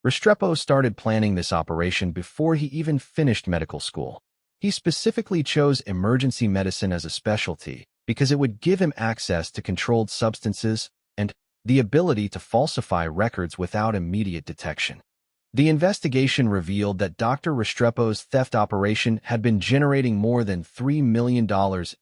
Restrepo started planning this operation before he even finished medical school. He specifically chose emergency medicine as a specialty because it would give him access to controlled substances and the ability to falsify records without immediate detection. The investigation revealed that Dr. Restrepo's theft operation had been generating more than $3 million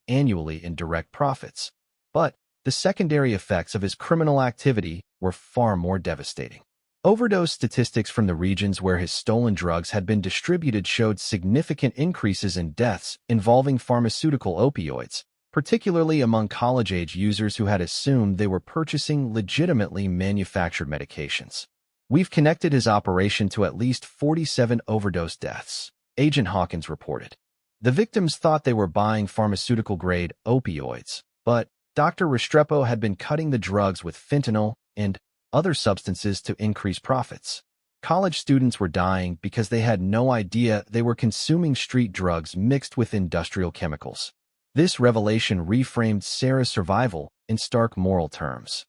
annually in direct profits. But the secondary effects of his criminal activity were far more devastating. Overdose statistics from the regions where his stolen drugs had been distributed showed significant increases in deaths involving pharmaceutical opioids, particularly among college-age users who had assumed they were purchasing legitimately manufactured medications. We've connected his operation to at least 47 overdose deaths, Agent Hawkins reported. The victims thought they were buying pharmaceutical-grade opioids, but Dr. Restrepo had been cutting the drugs with fentanyl and other substances to increase profits. College students were dying because they had no idea they were consuming street drugs mixed with industrial chemicals. This revelation reframed Sarah's survival in stark moral terms.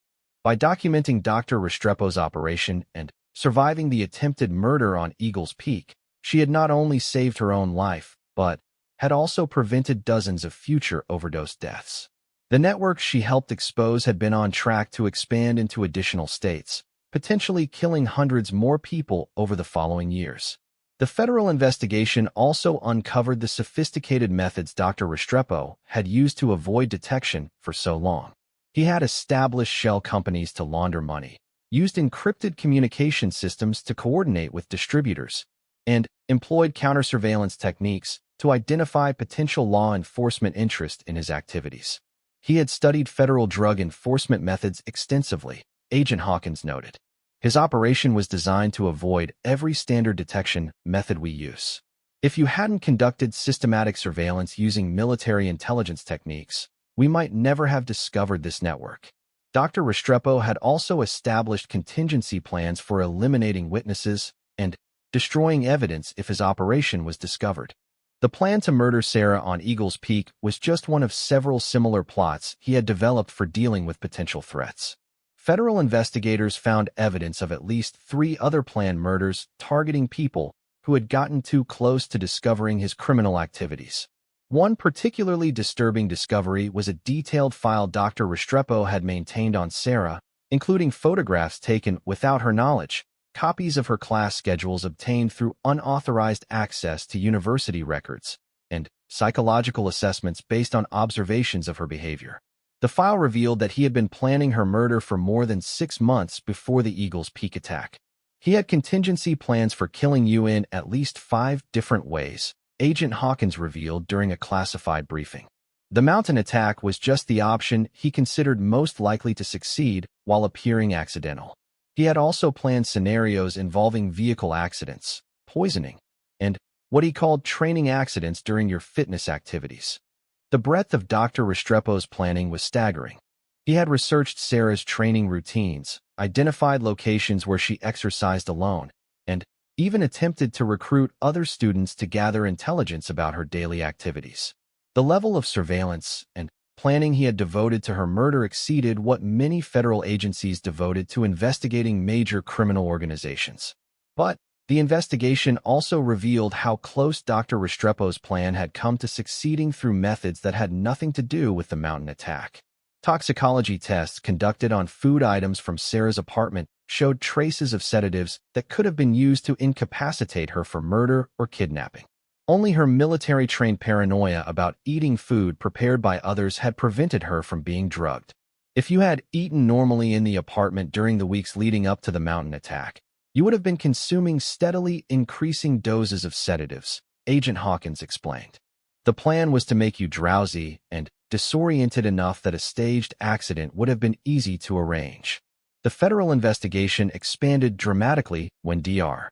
By documenting Dr. Restrepo's operation and surviving the attempted murder on Eagles Peak, she had not only saved her own life, but had also prevented dozens of future overdose deaths. The networks she helped expose had been on track to expand into additional states, potentially killing hundreds more people over the following years. The federal investigation also uncovered the sophisticated methods Dr. Restrepo had used to avoid detection for so long. He had established shell companies to launder money, used encrypted communication systems to coordinate with distributors, and employed counter-surveillance techniques to identify potential law enforcement interest in his activities. He had studied federal drug enforcement methods extensively, Agent Hawkins noted. His operation was designed to avoid every standard detection method we use. If you hadn't conducted systematic surveillance using military intelligence techniques, we might never have discovered this network. Dr. Restrepo had also established contingency plans for eliminating witnesses and destroying evidence if his operation was discovered. The plan to murder Sarah on Eagles Peak was just one of several similar plots he had developed for dealing with potential threats. Federal investigators found evidence of at least 3 other planned murders targeting people who had gotten too close to discovering his criminal activities. One particularly disturbing discovery was a detailed file Dr. Restrepo had maintained on Sarah, including photographs taken without her knowledge, copies of her class schedules obtained through unauthorized access to university records, and psychological assessments based on observations of her behavior. The file revealed that he had been planning her murder for more than 6 months before the Eagles Peak attack. He had contingency plans for killing you in at least 5 different ways, Agent Hawkins revealed during a classified briefing. The mountain attack was just the option he considered most likely to succeed while appearing accidental. He had also planned scenarios involving vehicle accidents, poisoning, and what he called training accidents during your fitness activities. The breadth of Dr. Restrepo's planning was staggering. He had researched Sarah's training routines, identified locations where she exercised alone, and even attempted to recruit other students to gather intelligence about her daily activities. The level of surveillance and planning he had devoted to her murder exceeded what many federal agencies devoted to investigating major criminal organizations. But the investigation also revealed how close Dr. Restrepo's plan had come to succeeding through methods that had nothing to do with the mountain attack. Toxicology tests conducted on food items from Sarah's apartment showed traces of sedatives that could have been used to incapacitate her for murder or kidnapping. Only her military-trained paranoia about eating food prepared by others had prevented her from being drugged. If you had eaten normally in the apartment during the weeks leading up to the mountain attack, you would have been consuming steadily increasing doses of sedatives, Agent Hawkins explained. The plan was to make you drowsy and disoriented enough that a staged accident would have been easy to arrange. The federal investigation expanded dramatically when Dr.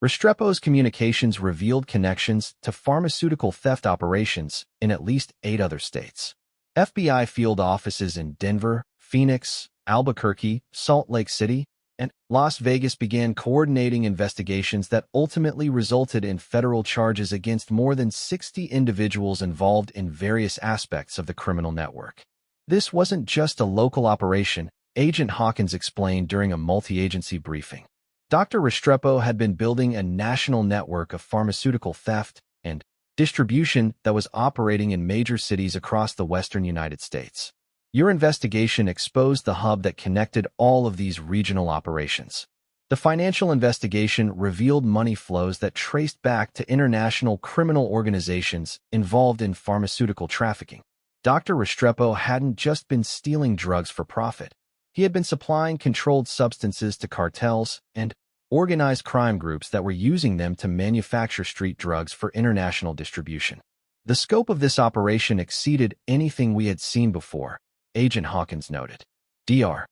Restrepo's communications revealed connections to pharmaceutical theft operations in at least 8 other states. FBI field offices in Denver, Phoenix, Albuquerque, Salt Lake City, and Las Vegas began coordinating investigations that ultimately resulted in federal charges against more than 60 individuals involved in various aspects of the criminal network. This wasn't just a local operation, Agent Hawkins explained during a multi-agency briefing. Dr. Restrepo had been building a national network of pharmaceutical theft and distribution that was operating in major cities across the western United States. Your investigation exposed the hub that connected all of these regional operations. The financial investigation revealed money flows that traced back to international criminal organizations involved in pharmaceutical trafficking. Dr. Restrepo hadn't just been stealing drugs for profit. He had been supplying controlled substances to cartels and organized crime groups that were using them to manufacture street drugs for international distribution. The scope of this operation exceeded anything we had seen before, Agent Hawkins noted. Dr.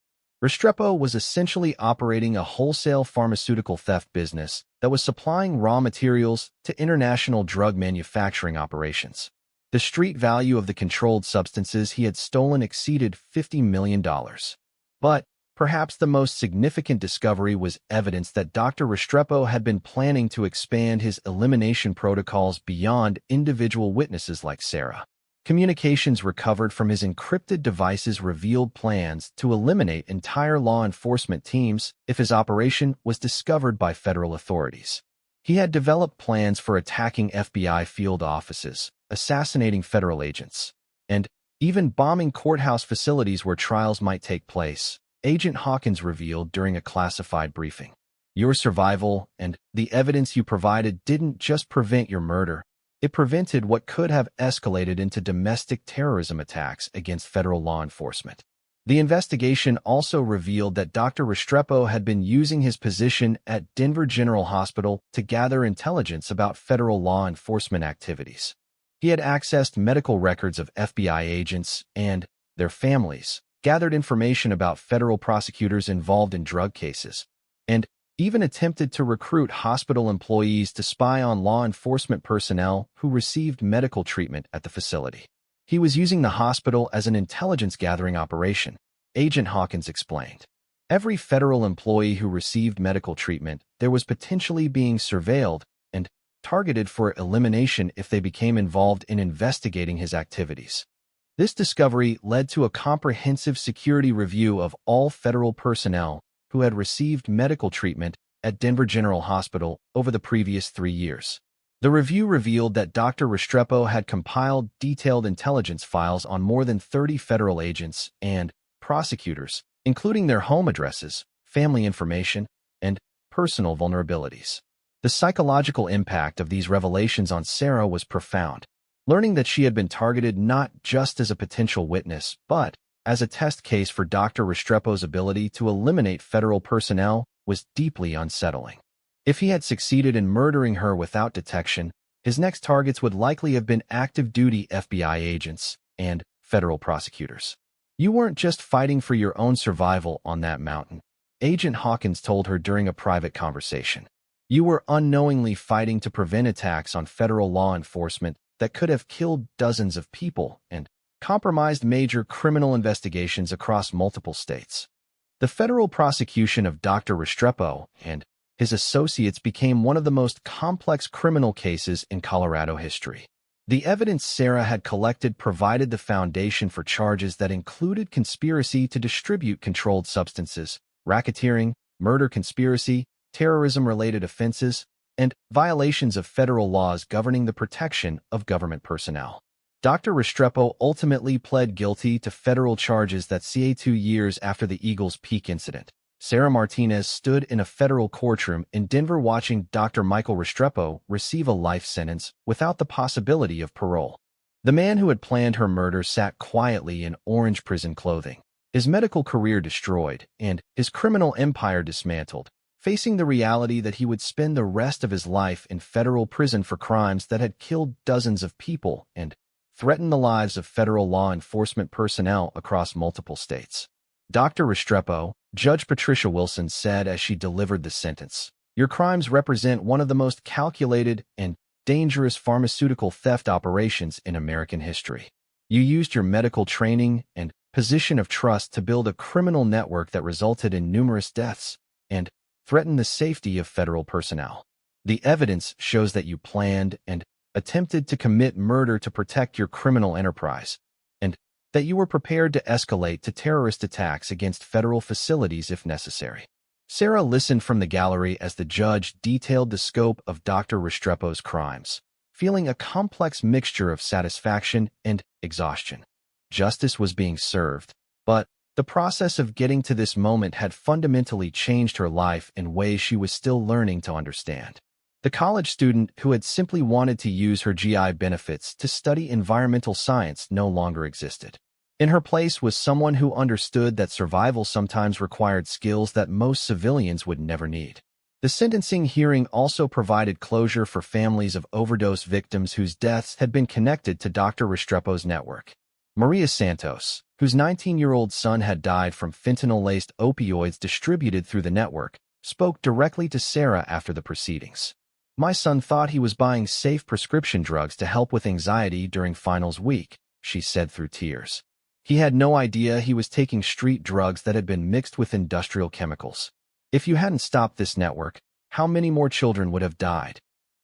Restrepo was essentially operating a wholesale pharmaceutical theft business that was supplying raw materials to international drug manufacturing operations. The street value of the controlled substances he had stolen exceeded $50 million. But perhaps the most significant discovery was evidence that Dr. Restrepo had been planning to expand his elimination protocols beyond individual witnesses like Sarah. Communications recovered from his encrypted devices revealed plans to eliminate entire law enforcement teams if his operation was discovered by federal authorities. He had developed plans for attacking FBI field offices, assassinating federal agents, and even bombing courthouse facilities where trials might take place, Agent Hawkins revealed during a classified briefing. Your survival and the evidence you provided didn't just prevent your murder. It prevented what could have escalated into domestic terrorism attacks against federal law enforcement. The investigation also revealed that Dr. Restrepo had been using his position at Denver General Hospital to gather intelligence about federal law enforcement activities. He had accessed medical records of FBI agents and their families, gathered information about federal prosecutors involved in drug cases, and even attempted to recruit hospital employees to spy on law enforcement personnel who received medical treatment at the facility. He was using the hospital as an intelligence-gathering operation, Agent Hawkins explained. Every federal employee who received medical treatment there was potentially being surveilled and targeted for elimination if they became involved in investigating his activities. This discovery led to a comprehensive security review of all federal personnel who had received medical treatment at Denver General Hospital over the previous 3 years. The review revealed that Dr. Restrepo had compiled detailed intelligence files on more than 30 federal agents and prosecutors, including their home addresses, family information, and personal vulnerabilities. The psychological impact of these revelations on Sarah was profound. Learning that she had been targeted not just as a potential witness, but as a test case for Dr. Restrepo's ability to eliminate federal personnel was deeply unsettling. If he had succeeded in murdering her without detection, his next targets would likely have been active-duty FBI agents and federal prosecutors. You weren't just fighting for your own survival on that mountain, Agent Hawkins told her during a private conversation. You were unknowingly fighting to prevent attacks on federal law enforcement that could have killed dozens of people and compromised major criminal investigations across multiple states. The federal prosecution of Dr. Restrepo and his associates became one of the most complex criminal cases in Colorado history. The evidence Sarah had collected provided the foundation for charges that included conspiracy to distribute controlled substances, racketeering, murder conspiracy, terrorism-related offenses, and violations of federal laws governing the protection of government personnel. Dr. Restrepo ultimately pled guilty to federal charges that 2 years after the Eagles Peak incident. Sarah Martinez stood in a federal courtroom in Denver watching Dr. Michael Restrepo receive a life sentence without the possibility of parole. The man who had planned her murder sat quietly in orange prison clothing, his medical career destroyed and his criminal empire dismantled, facing the reality that he would spend the rest of his life in federal prison for crimes that had killed dozens of people and threatened the lives of federal law enforcement personnel across multiple states. Dr. Restrepo, Judge Patricia Wilson said as she delivered the sentence, "Your crimes represent one of the most calculated and dangerous pharmaceutical theft operations in American history. You used your medical training and position of trust to build a criminal network that resulted in numerous deaths and threatened the safety of federal personnel. The evidence shows that you planned and attempted to commit murder to protect your criminal enterprise, and that you were prepared to escalate to terrorist attacks against federal facilities if necessary." Sarah listened from the gallery as the judge detailed the scope of Dr. Restrepo's crimes, feeling a complex mixture of satisfaction and exhaustion. Justice was being served, but the process of getting to this moment had fundamentally changed her life in ways she was still learning to understand. The college student who had simply wanted to use her GI benefits to study environmental science no longer existed. In her place was someone who understood that survival sometimes required skills that most civilians would never need. The sentencing hearing also provided closure for families of overdose victims whose deaths had been connected to Dr. Restrepo's network. Maria Santos, whose 19-year-old son had died from fentanyl-laced opioids distributed through the network, spoke directly to Sarah after the proceedings. "My son thought he was buying safe prescription drugs to help with anxiety during finals week," she said through tears. "He had no idea he was taking street drugs that had been mixed with industrial chemicals. If you hadn't stopped this network, how many more children would have died?"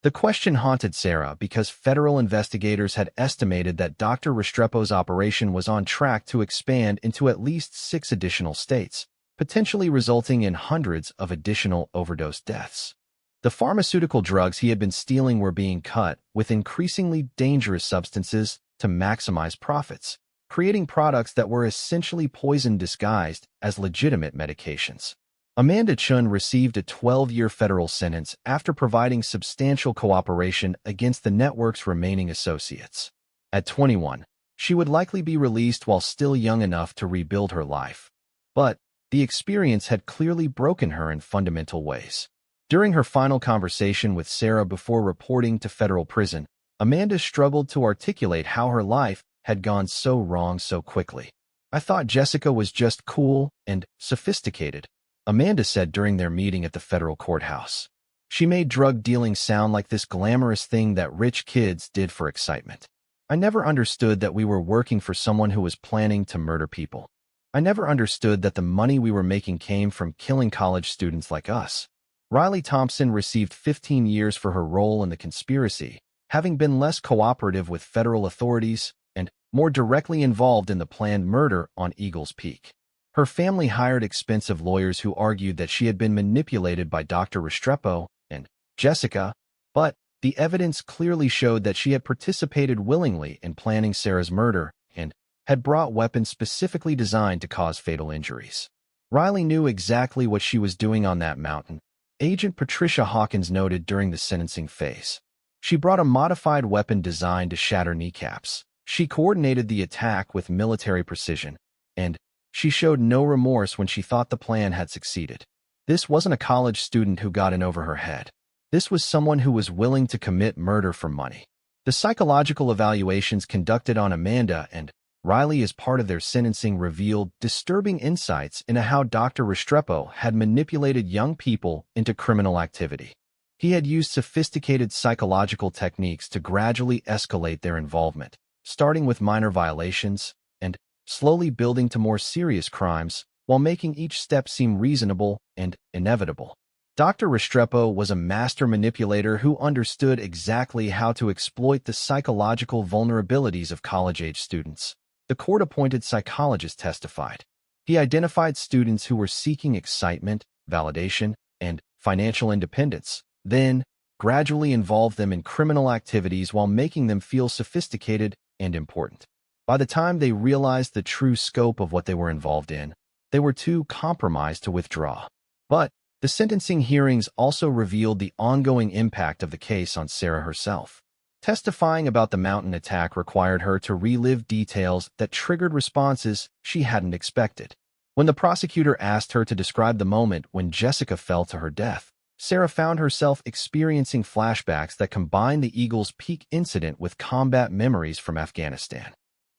The question haunted Sarah because federal investigators had estimated that Dr. Restrepo's operation was on track to expand into at least 6 additional states, potentially resulting in hundreds of additional overdose deaths. The pharmaceutical drugs he had been stealing were being cut with increasingly dangerous substances to maximize profits, creating products that were essentially poison disguised as legitimate medications. Amanda Chun received a 12-year federal sentence after providing substantial cooperation against the network's remaining associates. At 21, she would likely be released while still young enough to rebuild her life. But the experience had clearly broken her in fundamental ways. During her final conversation with Sarah before reporting to federal prison, Amanda struggled to articulate how her life had gone so wrong so quickly. "I thought Jessica was just cool and sophisticated," Amanda said during their meeting at the federal courthouse. "She made drug dealing sound like this glamorous thing that rich kids did for excitement. I never understood that we were working for someone who was planning to murder people. I never understood that the money we were making came from killing college students like us." Riley Thompson received 15 years for her role in the conspiracy, having been less cooperative with federal authorities and more directly involved in the planned murder on Eagles Peak. Her family hired expensive lawyers who argued that she had been manipulated by Dr. Restrepo and Jessica, but the evidence clearly showed that she had participated willingly in planning Sarah's murder and had brought weapons specifically designed to cause fatal injuries. Riley knew exactly what she was doing on that mountain, Agent Patricia Hawkins noted during the sentencing phase. She brought a modified weapon designed to shatter kneecaps. She coordinated the attack with military precision, and she showed no remorse when she thought the plan had succeeded. This wasn't a college student who got in over her head. This was someone who was willing to commit murder for money. The psychological evaluations conducted on Amanda and Riley as part of their sentencing revealed disturbing insights into how Dr. Restrepo had manipulated young people into criminal activity. He had used sophisticated psychological techniques to gradually escalate their involvement, starting with minor violations and slowly building to more serious crimes while making each step seem reasonable and inevitable. Dr. Restrepo was a master manipulator who understood exactly how to exploit the psychological vulnerabilities of college-age students. The court-appointed psychologist testified. He identified students who were seeking excitement, validation, and financial independence, then gradually involved them in criminal activities while making them feel sophisticated and important. By the time they realized the true scope of what they were involved in, they were too compromised to withdraw. But the sentencing hearings also revealed the ongoing impact of the case on Sarah herself. Testifying about the mountain attack required her to relive details that triggered responses she hadn't expected. When the prosecutor asked her to describe the moment when Jessica fell to her death, Sarah found herself experiencing flashbacks that combined the Eagles Peak incident with combat memories from Afghanistan.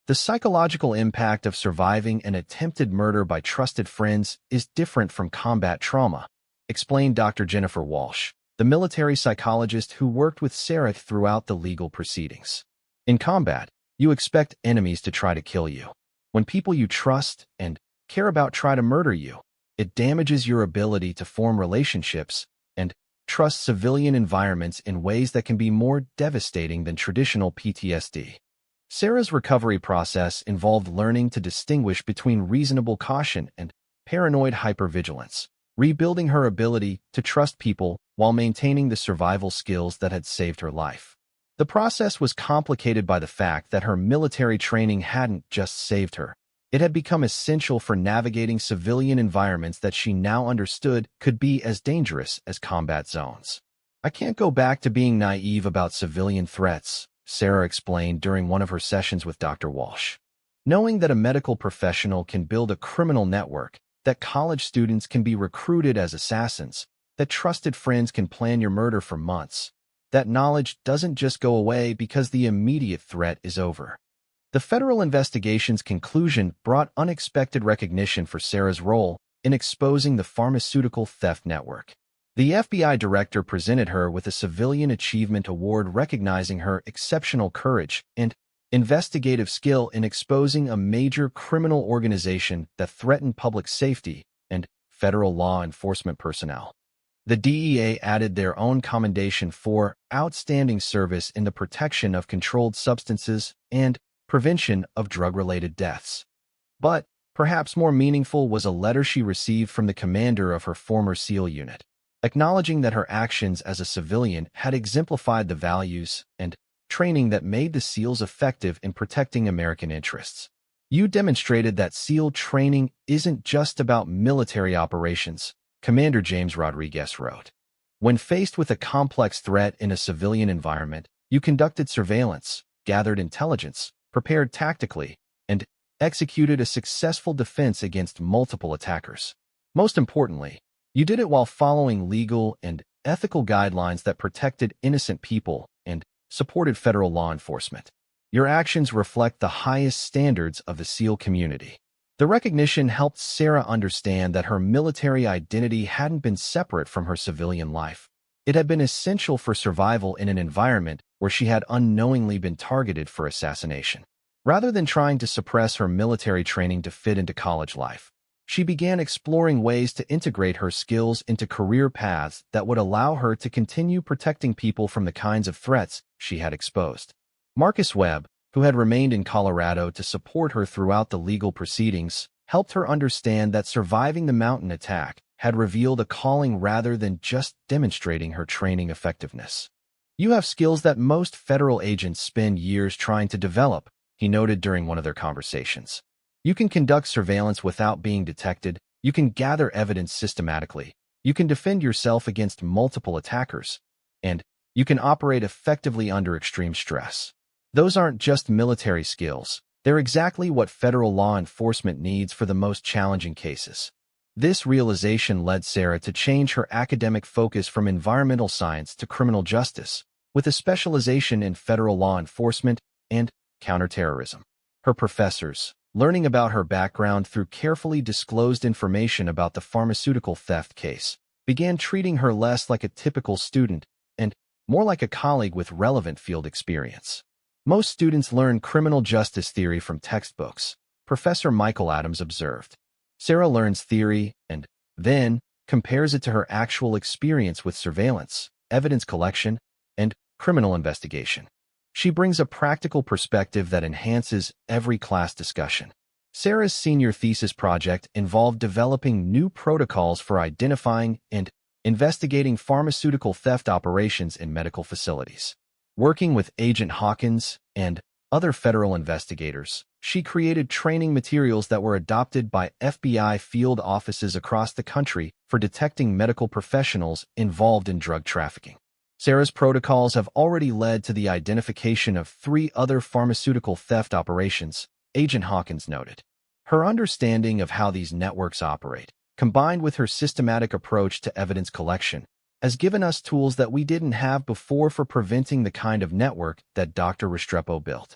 The psychological impact of surviving an attempted murder by trusted friends is different from combat trauma, explained Dr. Jennifer Walsh, the military psychologist who worked with Sarah throughout the legal proceedings. In combat, you expect enemies to try to kill you. When people you trust and care about try to murder you, it damages your ability to form relationships and trust civilian environments in ways that can be more devastating than traditional PTSD. Sarah's recovery process involved learning to distinguish between reasonable caution and paranoid hypervigilance, rebuilding her ability to trust people while maintaining the survival skills that had saved her life. The process was complicated by the fact that her military training hadn't just saved her. It had become essential for navigating civilian environments that she now understood could be as dangerous as combat zones. "I can't go back to being naive about civilian threats," Sarah explained during one of her sessions with Dr. Walsh. "Knowing that a medical professional can build a criminal network, that college students can be recruited as assassins, that trusted friends can plan your murder for months, that knowledge doesn't just go away because the immediate threat is over." The federal investigation's conclusion brought unexpected recognition for Sarah's role in exposing the pharmaceutical theft network. The FBI director presented her with a Civilian Achievement Award recognizing her exceptional courage and investigative skill in exposing a major criminal organization that threatened public safety and federal law enforcement personnel. The DEA added their own commendation for outstanding service in the protection of controlled substances and prevention of drug-related deaths. But perhaps more meaningful was a letter she received from the commander of her former SEAL unit, acknowledging that her actions as a civilian had exemplified the values and training that made the SEALs effective in protecting American interests. "You demonstrated that SEAL training isn't just about military operations," Commander James Rodriguez wrote. "When faced with a complex threat in a civilian environment, you conducted surveillance, gathered intelligence, prepared tactically, and executed a successful defense against multiple attackers. Most importantly, you did it while following legal and ethical guidelines that protected innocent people and supported federal law enforcement. Your actions reflect the highest standards of the SEAL community." The recognition helped Sarah understand that her military identity hadn't been separate from her civilian life. It had been essential for survival in an environment where she had unknowingly been targeted for assassination. Rather than trying to suppress her military training to fit into college life, she began exploring ways to integrate her skills into career paths that would allow her to continue protecting people from the kinds of threats she had exposed. Marcus Webb, who had remained in Colorado to support her throughout the legal proceedings, helped her understand that surviving the mountain attack had revealed a calling rather than just demonstrating her training effectiveness. "You have skills that most federal agents spend years trying to develop," he noted during one of their conversations. "You can conduct surveillance without being detected, you can gather evidence systematically, you can defend yourself against multiple attackers, and you can operate effectively under extreme stress. Those aren't just military skills, they're exactly what federal law enforcement needs for the most challenging cases." This realization led Sarah to change her academic focus from environmental science to criminal justice, with a specialization in federal law enforcement and counterterrorism. Her professors, learning about her background through carefully disclosed information about the pharmaceutical theft case, began treating her less like a typical student and more like a colleague with relevant field experience. "Most students learn criminal justice theory from textbooks," Professor Michael Adams observed. "Sarah learns theory and then compares it to her actual experience with surveillance, evidence collection, and criminal investigation. She brings a practical perspective that enhances every class discussion." Sarah's senior thesis project involved developing new protocols for identifying and investigating pharmaceutical theft operations in medical facilities. Working with Agent Hawkins and other federal investigators, she created training materials that were adopted by FBI field offices across the country for detecting medical professionals involved in drug trafficking. Sarah's protocols have already led to the identification of 3 other pharmaceutical theft operations, Agent Hawkins noted. Her understanding of how these networks operate, combined with her systematic approach to evidence collection, has given us tools that we didn't have before for preventing the kind of network that Dr. Restrepo built.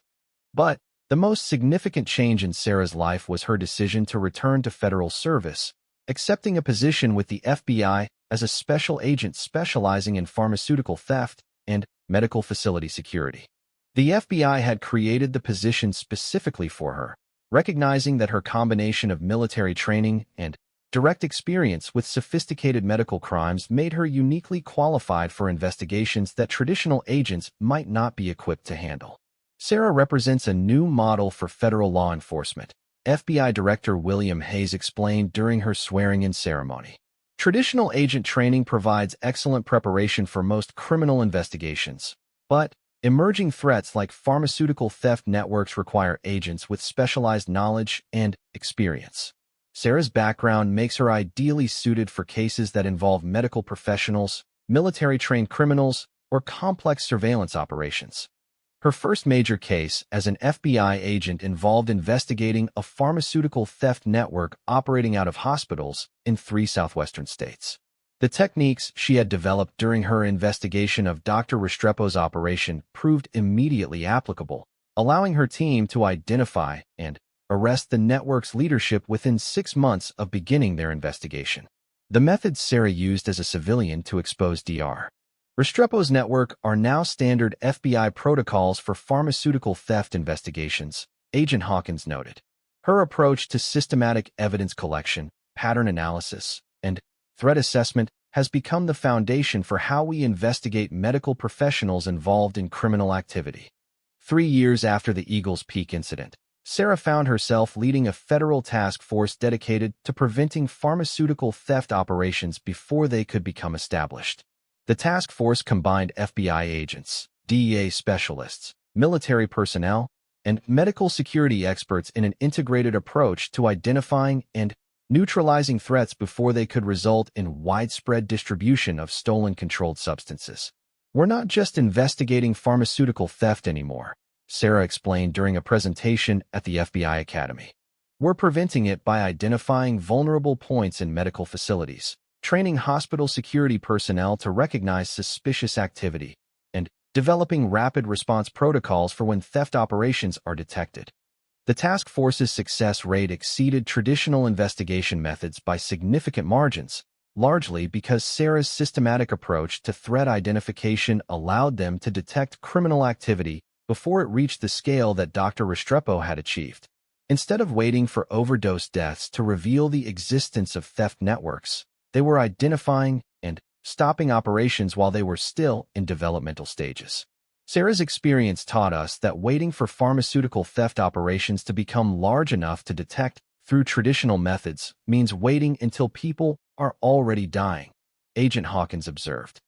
But the most significant change in Sarah's life was her decision to return to federal service, accepting a position with the FBI as a special agent specializing in pharmaceutical theft and medical facility security. The FBI had created the position specifically for her, recognizing that her combination of military training and direct experience with sophisticated medical crimes made her uniquely qualified for investigations that traditional agents might not be equipped to handle. Sarah represents a new model for federal law enforcement, FBI Director William Hayes explained during her swearing-in ceremony. "Traditional agent training provides excellent preparation for most criminal investigations, but emerging threats like pharmaceutical theft networks require agents with specialized knowledge and experience." Sarah's background makes her ideally suited for cases that involve medical professionals, military-trained criminals, or complex surveillance operations. Her first major case as an FBI agent involved investigating a pharmaceutical theft network operating out of hospitals in 3 southwestern states. The techniques she had developed during her investigation of Dr. Restrepo's operation proved immediately applicable, allowing her team to identify and arrest the network's leadership within 6 months of beginning their investigation. The methods Sarah used as a civilian to expose Dr. Restrepo's network are now standard FBI protocols for pharmaceutical theft investigations, Agent Hawkins noted. Her approach to systematic evidence collection, pattern analysis, and threat assessment has become the foundation for how we investigate medical professionals involved in criminal activity. 3 years after the Eagles Peak incident, Sarah found herself leading a federal task force dedicated to preventing pharmaceutical theft operations before they could become established. The task force combined FBI agents, DEA specialists, military personnel, and medical security experts in an integrated approach to identifying and neutralizing threats before they could result in widespread distribution of stolen controlled substances. "We're not just investigating pharmaceutical theft anymore," Sarah explained during a presentation at the FBI Academy. "We're preventing it by identifying vulnerable points in medical facilities, training hospital security personnel to recognize suspicious activity, and developing rapid response protocols for when theft operations are detected." The task force's success rate exceeded traditional investigation methods by significant margins, largely because Sarah's systematic approach to threat identification allowed them to detect criminal activity before it reached the scale that Dr. Restrepo had achieved. Instead of waiting for overdose deaths to reveal the existence of theft networks, they were identifying and stopping operations while they were still in developmental stages. Sarah's experience taught us that waiting for pharmaceutical theft operations to become large enough to detect through traditional methods means waiting until people are already dying, Agent Hawkins observed.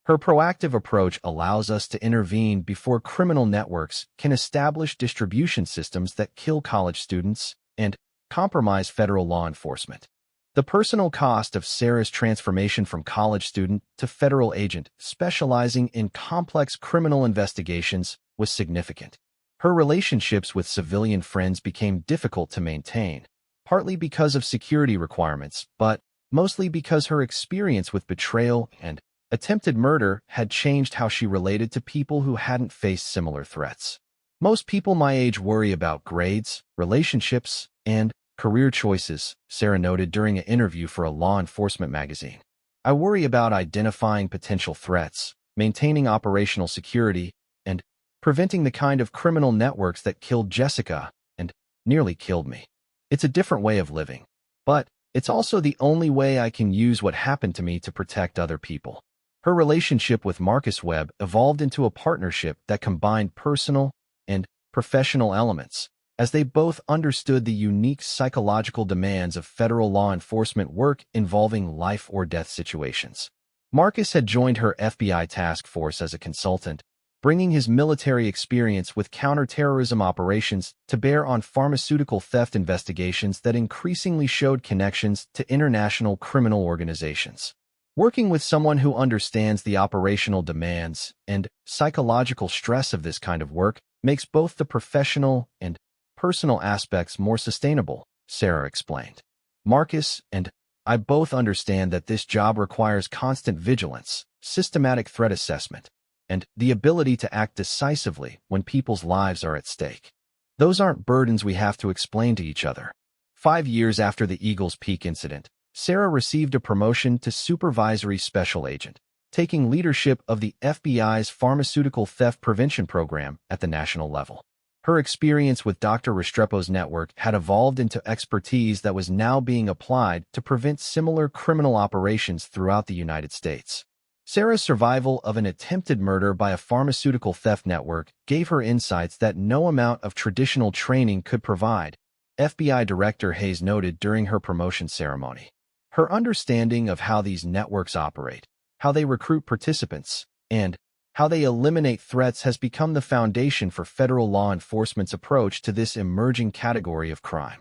Her proactive approach allows us to intervene before criminal networks can establish distribution systems that kill college students and compromise federal law enforcement. The personal cost of Sarah's transformation from college student to federal agent specializing in complex criminal investigations was significant. Her relationships with civilian friends became difficult to maintain, partly because of security requirements, but mostly because her experience with betrayal and attempted murder had changed how she related to people who hadn't faced similar threats. "Most people my age worry about grades, relationships, and career choices," Sarah noted during an interview for a law enforcement magazine. "I worry about identifying potential threats, maintaining operational security, and preventing the kind of criminal networks that killed Jessica and nearly killed me. It's a different way of living, but it's also the only way I can use what happened to me to protect other people." Her relationship with Marcus Webb evolved into a partnership that combined personal and professional elements, as they both understood the unique psychological demands of federal law enforcement work involving life-or-death situations. Marcus had joined her FBI task force as a consultant, bringing his military experience with counterterrorism operations to bear on pharmaceutical theft investigations that increasingly showed connections to international criminal organizations. Working with someone who understands the operational demands and psychological stress of this kind of work makes both the professional and personal aspects more sustainable, Sarah explained. "Marcus and I both understand that this job requires constant vigilance, systematic threat assessment, and the ability to act decisively when people's lives are at stake. Those aren't burdens we have to explain to each other." 5 years after the Eagles Peak incident, Sarah received a promotion to supervisory special agent, taking leadership of the FBI's pharmaceutical theft prevention program at the national level. Her experience with Dr. Restrepo's network had evolved into expertise that was now being applied to prevent similar criminal operations throughout the United States. Sarah's survival of an attempted murder by a pharmaceutical theft network gave her insights that no amount of traditional training could provide, FBI Director Hayes noted during her promotion ceremony. Her understanding of how these networks operate, how they recruit participants, and how they eliminate threats has become the foundation for federal law enforcement's approach to this emerging category of crime.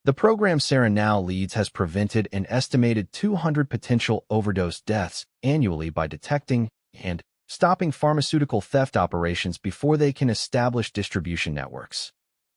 The program Sarah now leads has prevented an estimated 200 potential overdose deaths annually by detecting and stopping pharmaceutical theft operations before they can establish distribution networks.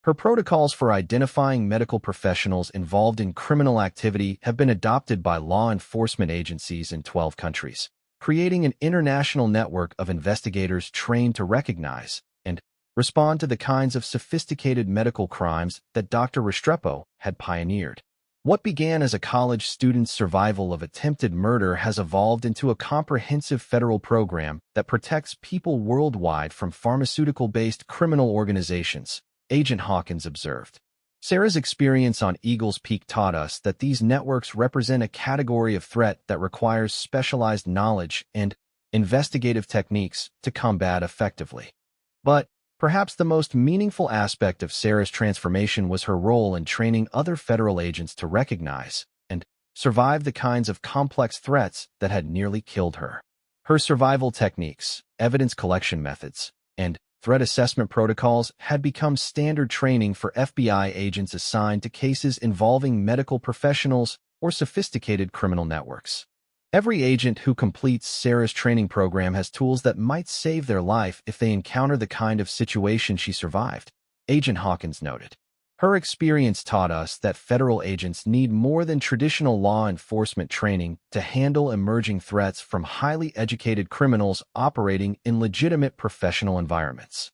Her protocols for identifying medical professionals involved in criminal activity have been adopted by law enforcement agencies in 12 countries, creating an international network of investigators trained to recognize and respond to the kinds of sophisticated medical crimes that Dr. Restrepo had pioneered. What began as a college student's survival of attempted murder has evolved into a comprehensive federal program that protects people worldwide from pharmaceutical-based criminal organizations, Agent Hawkins observed. Sarah's experience on Eagles Peak taught us that these networks represent a category of threat that requires specialized knowledge and investigative techniques to combat effectively. But perhaps the most meaningful aspect of Sarah's transformation was her role in training other federal agents to recognize and survive the kinds of complex threats that had nearly killed her. Her survival techniques, evidence collection methods, and threat assessment protocols had become standard training for FBI agents assigned to cases involving medical professionals or sophisticated criminal networks. Every agent who completes Sarah's training program has tools that might save their life if they encounter the kind of situation she survived, Agent Hawkins noted. Her experience taught us that federal agents need more than traditional law enforcement training to handle emerging threats from highly educated criminals operating in legitimate professional environments.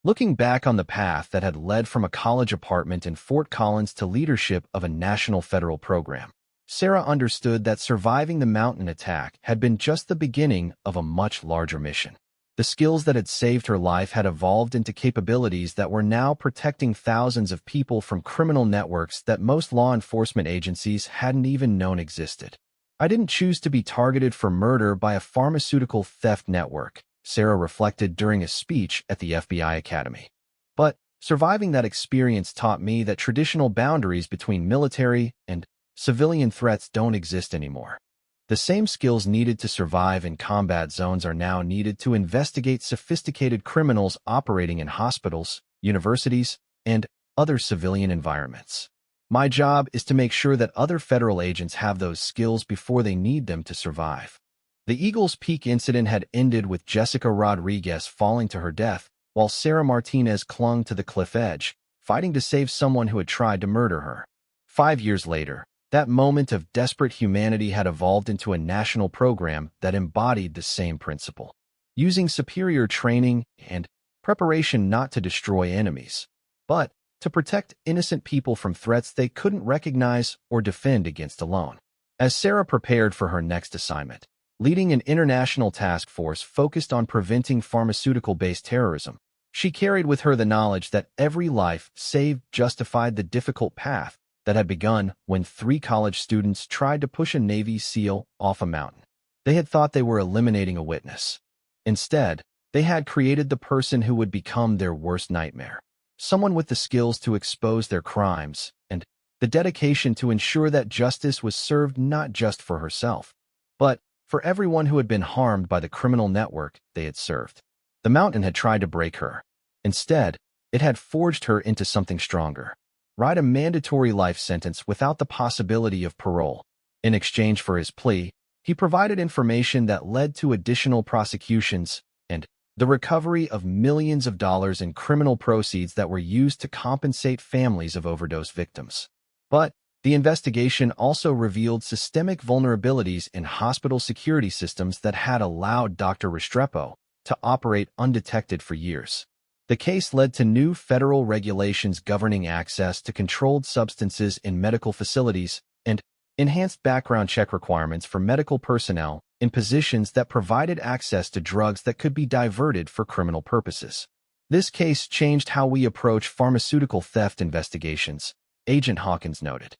Looking back on the path that had led from a college apartment in Fort Collins to leadership of a national federal program, Sarah understood that surviving the mountain attack had been just the beginning of a much larger mission. The skills that had saved her life had evolved into capabilities that were now protecting thousands of people from criminal networks that most law enforcement agencies hadn't even known existed. "I didn't choose to be targeted for murder by a pharmaceutical theft network," Sarah reflected during a speech at the FBI Academy. "But surviving that experience taught me that traditional boundaries between military and civilian threats don't exist anymore. The same skills needed to survive in combat zones are now needed to investigate sophisticated criminals operating in hospitals, universities, and other civilian environments. My job is to make sure that other federal agents have those skills before they need them to survive." The Eagles Peak incident had ended with Jessica Rodriguez falling to her death, while Sarah Martinez clung to the cliff edge, fighting to save someone who had tried to murder her. 5 years later, that moment of desperate humanity had evolved into a national program that embodied the same principle, using superior training and preparation not to destroy enemies, but to protect innocent people from threats they couldn't recognize or defend against alone. As Sarah prepared for her next assignment, leading an international task force focused on preventing pharmaceutical-based terrorism, she carried with her the knowledge that every life saved justified the difficult path that had begun when 3 college students tried to push a Navy SEAL off a mountain. They had thought they were eliminating a witness. Instead, they had created the person who would become their worst nightmare, someone with the skills to expose their crimes and the dedication to ensure that justice was served not just for herself, but for everyone who had been harmed by the criminal network they had served. The mountain had tried to break her. Instead, it had forged her into something stronger. Write a mandatory life sentence without the possibility of parole. In exchange for his plea, he provided information that led to additional prosecutions and the recovery of millions of dollars in criminal proceeds that were used to compensate families of overdose victims. But the investigation also revealed systemic vulnerabilities in hospital security systems that had allowed Dr. Restrepo to operate undetected for years. The case led to new federal regulations governing access to controlled substances in medical facilities and enhanced background check requirements for medical personnel in positions that provided access to drugs that could be diverted for criminal purposes. This case changed how we approach pharmaceutical theft investigations, Agent Hawkins noted.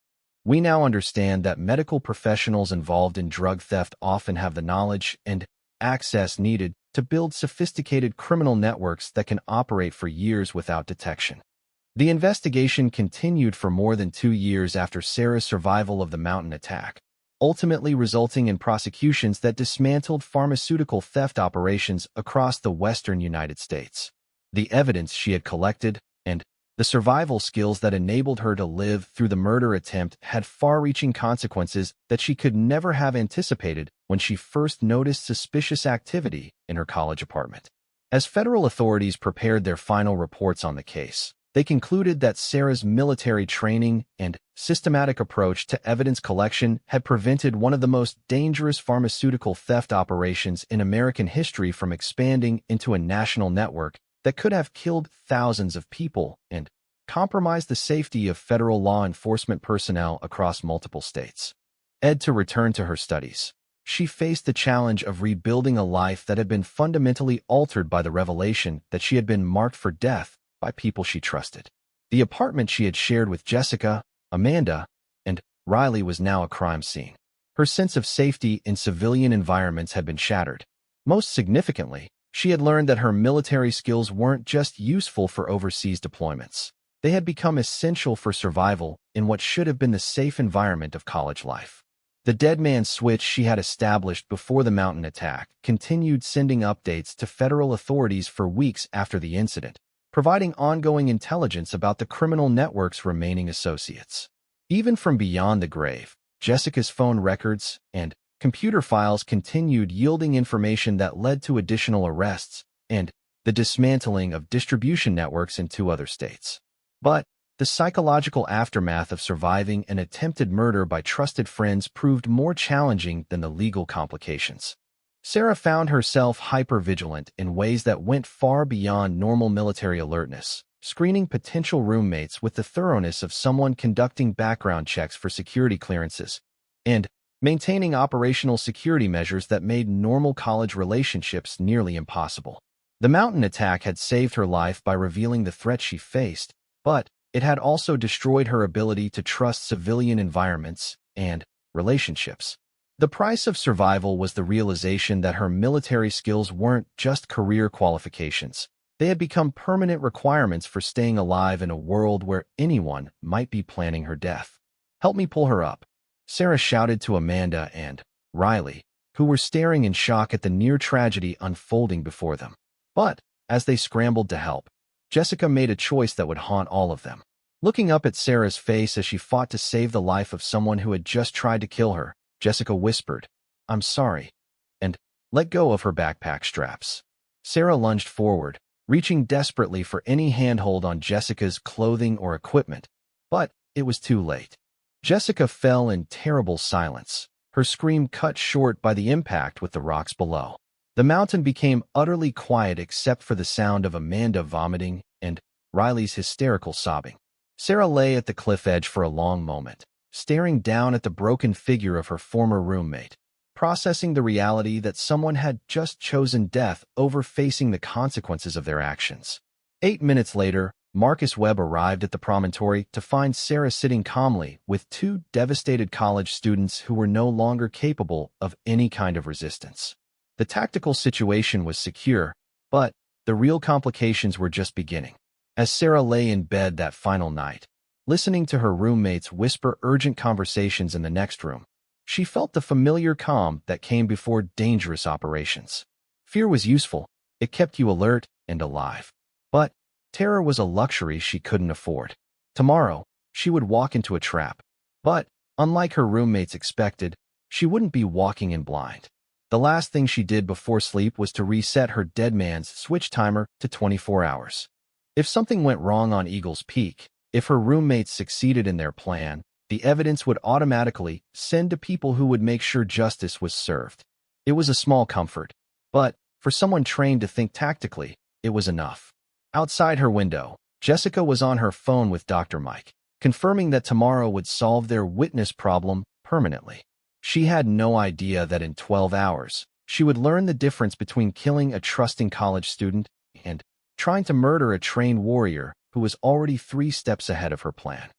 "We now understand that medical professionals involved in drug theft often have the knowledge and access needed to build sophisticated criminal networks that can operate for years without detection." The investigation continued for more than 2 years after Sarah's survival of the mountain attack, ultimately resulting in prosecutions that dismantled pharmaceutical theft operations across the western United States. The evidence she had collected and the survival skills that enabled her to live through the murder attempt had far-reaching consequences that she could never have anticipated when she first noticed suspicious activity in her college apartment. As federal authorities prepared their final reports on the case, they concluded that Sarah's military training and systematic approach to evidence collection had prevented one of the most dangerous pharmaceutical theft operations in American history from expanding into a national network that could have killed thousands of people and compromised the safety of federal law enforcement personnel across multiple states. To return to her studies, she faced the challenge of rebuilding a life that had been fundamentally altered by the revelation that she had been marked for death by people she trusted. The apartment she had shared with Jessica, Amanda, and Riley was now a crime scene. Her sense of safety in civilian environments had been shattered. Most significantly, she had learned that her military skills weren't just useful for overseas deployments. They had become essential for survival in what should have been the safe environment of college life. The dead man switch she had established before the mountain attack continued sending updates to federal authorities for weeks after the incident, providing ongoing intelligence about the criminal network's remaining associates. Even from beyond the grave, Jessica's phone records and computer files continued yielding information that led to additional arrests and the dismantling of distribution networks in 2 other states. But the psychological aftermath of surviving an attempted murder by trusted friends proved more challenging than the legal complications. Sarah found herself hyper-vigilant in ways that went far beyond normal military alertness, screening potential roommates with the thoroughness of someone conducting background checks for security clearances, and maintaining operational security measures that made normal college relationships nearly impossible. The mountain attack had saved her life by revealing the threat she faced, but it had also destroyed her ability to trust civilian environments and relationships. The price of survival was the realization that her military skills weren't just career qualifications. They had become permanent requirements for staying alive in a world where anyone might be planning her death. "Help me pull her up," Sarah shouted to Amanda and Riley, who were staring in shock at the near tragedy unfolding before them. But as they scrambled to help, Jessica made a choice that would haunt all of them. Looking up at Sarah's face as she fought to save the life of someone who had just tried to kill her, Jessica whispered, "I'm sorry," and let go of her backpack straps. Sarah lunged forward, reaching desperately for any handhold on Jessica's clothing or equipment, but it was too late. Jessica fell in terrible silence, her scream cut short by the impact with the rocks below. The mountain became utterly quiet except for the sound of Amanda vomiting and Riley's hysterical sobbing. Sarah lay at the cliff edge for a long moment, staring down at the broken figure of her former roommate, processing the reality that someone had just chosen death over facing the consequences of their actions. 8 minutes later, Marcus Webb arrived at the promontory to find Sarah sitting calmly with 2 devastated college students who were no longer capable of any kind of resistance. The tactical situation was secure, but the real complications were just beginning. As Sarah lay in bed that final night, listening to her roommates whisper urgent conversations in the next room, she felt the familiar calm that came before dangerous operations. Fear was useful. It kept you alert and alive. But terror was a luxury she couldn't afford. Tomorrow, she would walk into a trap. But, unlike her roommates expected, she wouldn't be walking in blind. The last thing she did before sleep was to reset her dead man's switch timer to 24 hours. If something went wrong on Eagle's Peak, if her roommates succeeded in their plan, the evidence would automatically send to people who would make sure justice was served. It was a small comfort, but for someone trained to think tactically, it was enough. Outside her window, Jessica was on her phone with Dr. Mike, confirming that tomorrow would solve their witness problem permanently. She had no idea that in 12 hours, she would learn the difference between killing a trusting college student and trying to murder a trained warrior who was already 3 steps ahead of her plan.